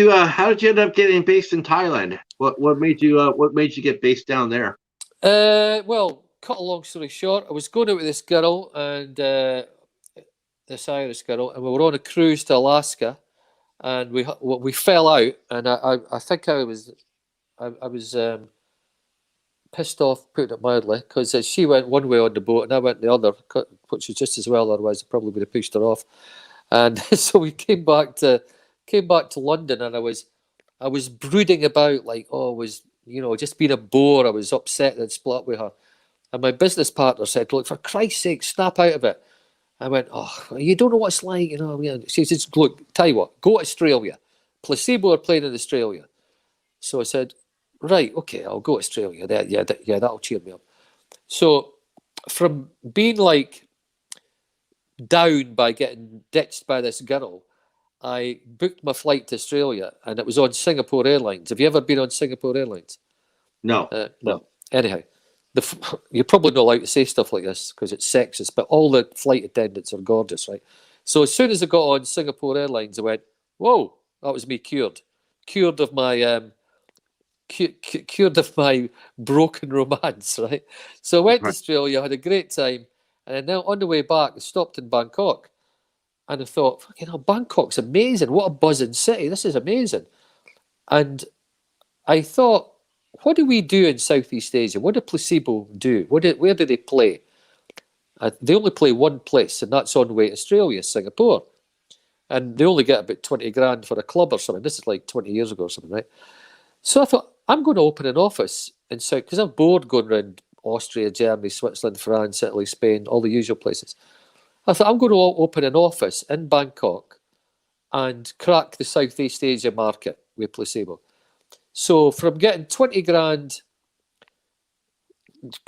you end up getting based in Thailand? What made you get based down there? well, cut a long story short, I was going out with this girl and this Irish girl, and we were on a cruise to Alaska, and we fell out, and I think I was pissed off, putting it mildly, because she went one way on the boat and I went the other, which is just as well. Otherwise, I probably would have pushed her off. And so we came back to London, and I was brooding about, like, oh, I was, just being a bore. I was upset that I'd split up with her, and my business partner said, "Look, for Christ's sake, snap out of it." I went, "Oh, you don't know what it's like, you know." She says, "Look, tell you what, go to Australia. Placebo are playing in Australia." So I said, "Right, okay, I'll go to Australia. Yeah, that'll cheer me up." So from being like down by getting ditched by this girl, I booked my flight to Australia, and it was on Singapore Airlines. Have you ever been on Singapore Airlines? No, No. Anyhow, you're probably not allowed to say stuff like this because it's sexist, but all the flight attendants are gorgeous, right? So as soon as I got on Singapore Airlines, I went, "Whoa, that was me cured of my cured of my broken romance," right? So I went to right. Australia, had a great time, and then on the way back, I stopped in Bangkok, and I thought, "Fucking hell, Bangkok's amazing! What a buzzing city! This is amazing!" And I thought, what do we do in Southeast Asia? What do Placebo do? Where do they play? They only play one place, and that's on the way to Australia, Singapore. And they only get about 20 grand for a club or something. This is like 20 years ago or something, right? So I thought, I'm going to open an office in South, because I'm bored going around Austria, Germany, Switzerland, France, Italy, Spain, all the usual places. I thought, I'm going to open an office in Bangkok and crack the Southeast Asia market with Placebo. So from getting 20 grand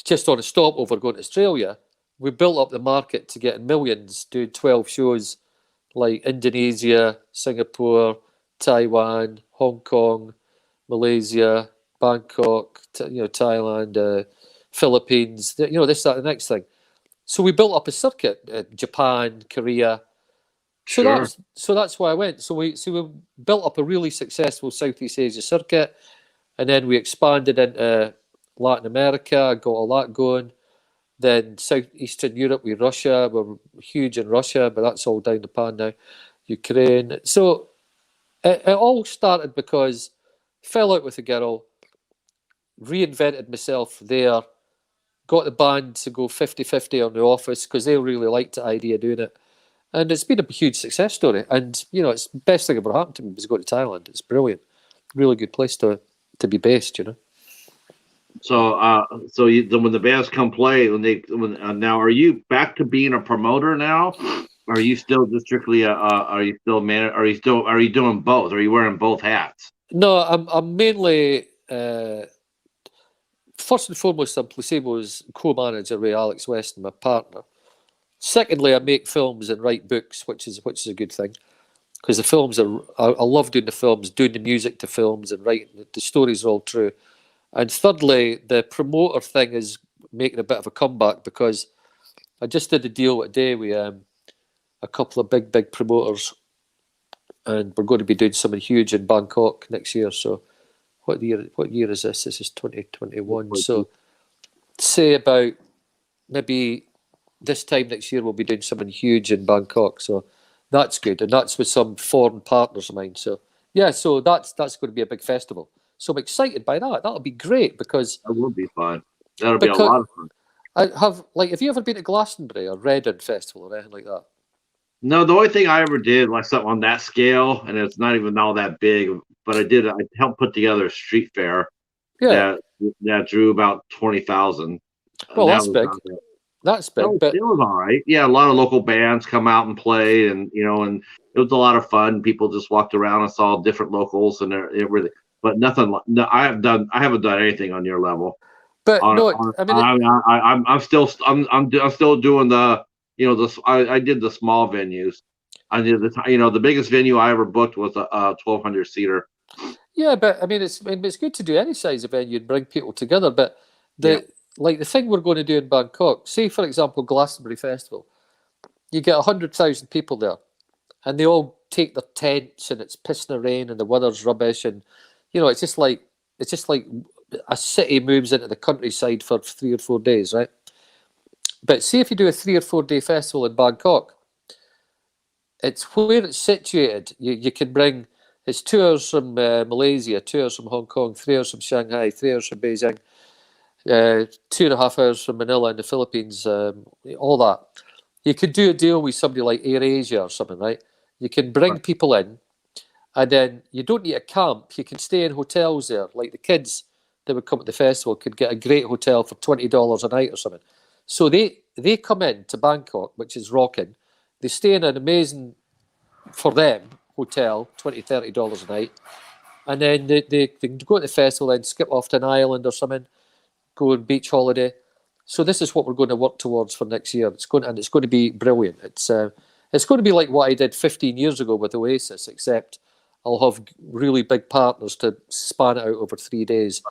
just on a stopover going to Australia, we built up the market to getting millions, doing 12 shows like Indonesia, Singapore, Taiwan, Hong Kong, Malaysia, Bangkok, Thailand, Philippines, this, that, the next thing. So we built up a circuit, Japan, Korea. Sure. So that's why I went. So we built up a really successful Southeast Asia circuit, and then we expanded into Latin America, got all that going. Then Southeastern Europe, Russia, we're huge in Russia, but that's all down the pan now. Ukraine. So it all started because I fell out with a girl, reinvented myself there, got the band to go 50-50 on The Office because they really liked the idea of doing it. And it's been a huge success story. And, it's the best thing ever happened to me was going to Thailand. It's brilliant. Really good place to be based, So, when the bands come play, now, are you back to being a promoter now? Or are you still just strictly are you still are you doing both? Are you wearing both hats? No, I'm mainly first and foremost, I'm Placebo's co-manager with Alex Weston, my partner. Secondly, I make films and write books, which is a good thing, because the films I love doing the films, doing the music to films, and writing the stories are all true. And thirdly, the promoter thing is making a bit of a comeback because I just did a deal today with a couple of big promoters, and we're going to be doing something huge in Bangkok next year. So, what year is this? This is 2021. So, say about maybe this time next year we'll be doing something huge in Bangkok. So that's good, and that's with some foreign partners of mine. So yeah, so that's going to be a big festival. So I'm excited by that. That'll be great because that will be fun. That'll be a lot of fun. Have you ever been to Glastonbury or Reading Festival or anything like that? No, the only thing I ever did, like something on that scale, and it's not even all that big, but I helped put together a street fair that drew about 20,000. Well, that's big. That's big, but it was all right. Yeah, a lot of local bands come out and play, and and it was a lot of fun. People just walked around and saw different locals, and it really, but nothing. No, I haven't done anything on your level. But I'm still doing the I did the small venues. I did the biggest venue I ever booked was a 1,200 seater. Yeah, but it's good to do any size of venue and bring people together. But the thing we're going to do in Bangkok, say for example Glastonbury Festival, you get 100,000 people there, and they all take their tents, and it's pissing and rain, and the weather's rubbish, and it's just like a city moves into the countryside for 3 or 4 days, right? But see if you do a 3 or 4 day festival in Bangkok, it's where it's situated. You can bring, it's 2 hours from Malaysia, 2 hours from Hong Kong, 3 hours from Shanghai, 3 hours from Beijing, 2.5 hours from Manila in the Philippines, all that. You could do a deal with somebody like AirAsia or something, right? You can bring people in, and then you don't need a camp. You can stay in hotels there. Like the kids that would come to the festival could get a great hotel for $20 a night or something. So they come in to Bangkok, which is rocking. They stay in an amazing, for them, hotel, $20, $30 a night. And then they can go to the festival and skip off to an island or something, go on beach holiday. So this is what we're going to work towards for next year. It's going to be brilliant. It's going to be like what I did 15 years ago with Oasis, except I'll have really big partners to span it out over 3 days.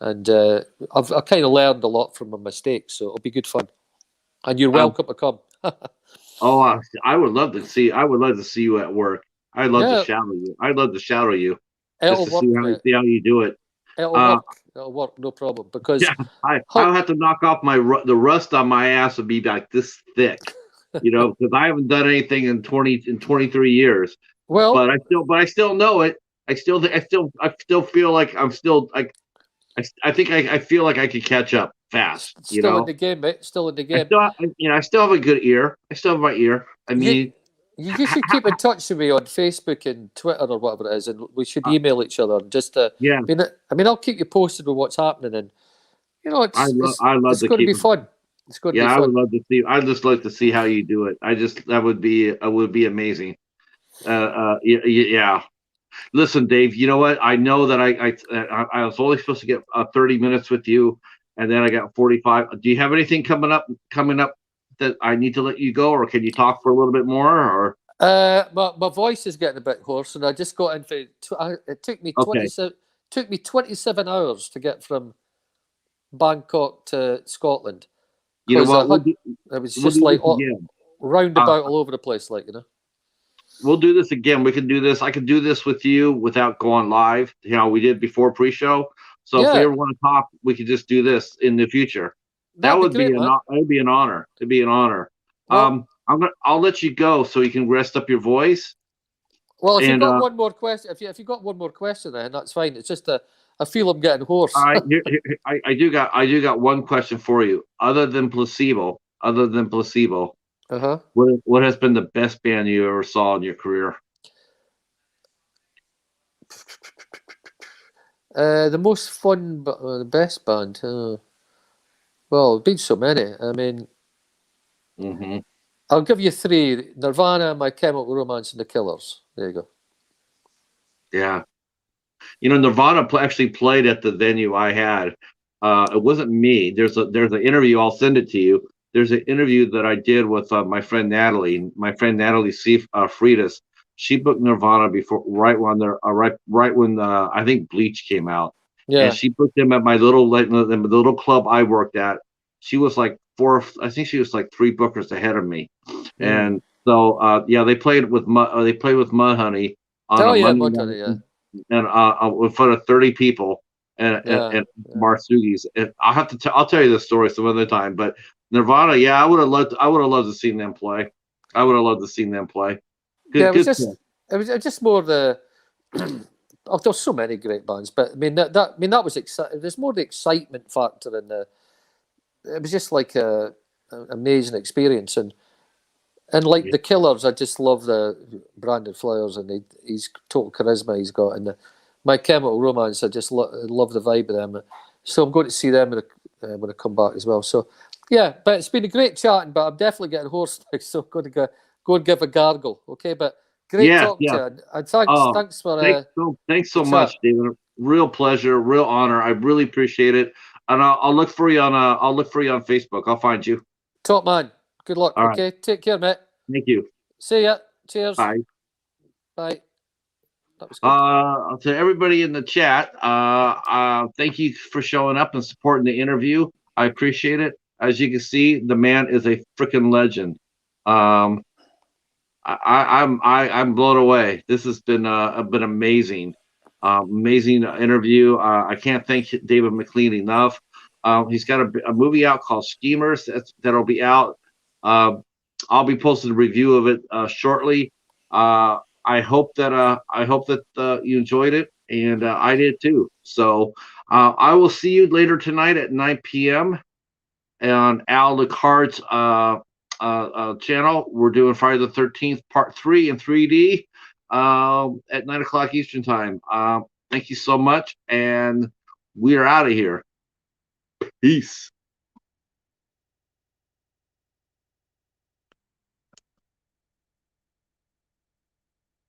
And I've kind of learned a lot from my mistakes, so it'll be good fun. And you're welcome to come. I would love to see. I would love to see you at work. I'd love to shadow you. I'd love to shadow you. It'll work. See how you do it. It'll work. It'll work. No problem. Because I'll have to knock off the rust on my ass would be like this thick, because I haven't done anything in 23 years. Well, but I still know it. I still feel like I'm still like. I think I feel like I could catch up fast. Still in the game, mate. Still in the game. I still have a good ear. I still have my ear. I mean, you should keep in touch with me on Facebook and Twitter or whatever it is, and we should email each other just to. Yeah. I mean, I'll keep you posted with what's happening, and it's going to be fun. It's going to be fun. I would love to see. I'd just like to see how you do it. That would be amazing. Yeah. Listen, Dave, you know what? I know that I was only supposed to get 30 minutes with you, and then I got 45. Do you have anything coming up that I need to let you go, or can you talk for a little bit more? Or my voice is getting a bit hoarse, and I just got into. It took me Took me 27 hours to get from Bangkok to Scotland. You know what? It was We'll just do like this again. roundabout all over the place, like, you know. We'll do this again. We can do this. I can do this with you without going live. You know, we did before pre-show. So if we Yeah, ever want to talk, we could just do this in the future. That that'd be would be great, man. an honor. It'd be an honor. Well, I'll let you go so you can rest up your voice. well, if you've And got one more question, if you got one more question, then that's fine. It's just I feel I'm getting hoarse. I do got one question for you. Other than Placebo, Uh-huh. what has been the best band you ever saw in your career? The most fun, the best band. Well, been so many. I mean, Mm-hmm. I'll give you three: Nirvana, My Chemical Romance, and The Killers. There you go. Yeah. You know, Nirvana actually played at the venue I had. It wasn't me. There's an interview. I'll send it to you. There's an interview that I did with my friend Natalie. My friend Natalie Freitas. She booked Nirvana before, right when I think Bleach came out, and Yeah. she booked them at my little the little club I worked at. She was like I think she was like 3 bookers ahead of me, and so yeah, they played with Mudhoney on Oh a yeah, Monday Montana, yeah. night and in front of 30 people Yeah. and Marsugi's. And I'll tell you this story some other time. But Nirvana, yeah, I would have loved to see them play. I would have loved to see them play. Yeah, Good, good. it was just more the. Oh, there's so many great bands, but I mean that was exciting. There's more the excitement factor in the. It was just like a amazing experience, and like Yeah. the Killers, I just love the Brandon Flowers and he's total charisma he's got, and My Chemical Romance, I just love the vibe of them. So I'm going to see them when I come back as well. So yeah, but it's been a great chatting, but I'm definitely getting hoarse now, so I'm going to go and give a gargle. Okay, but great Yeah, talking to yeah. you, and thanks for Thanks the so chat. much, David. Real pleasure, real honor. I really appreciate it. And I'll look for you on Facebook. I'll find you. Top man. Good luck. All right. Okay, take care, mate. Thank you. See ya. Cheers. Bye. Bye. That was good. To everybody in the chat, thank you for showing up and supporting the interview. I appreciate it. As you can see, the man is a freaking legend. Um, I'm blown away. This has been amazing, amazing interview. I can't thank David McLean enough. He's got a movie out called Schemers that'll be out. I'll be posting a review of it shortly. I hope that you enjoyed it, and I did too. So I will see you later tonight at 9 p.m. on Al Lecard's channel. We're doing Friday the 13th Part 3 in 3D at 9 o'clock Eastern Time. Thank you so much, and we are out of here. Peace.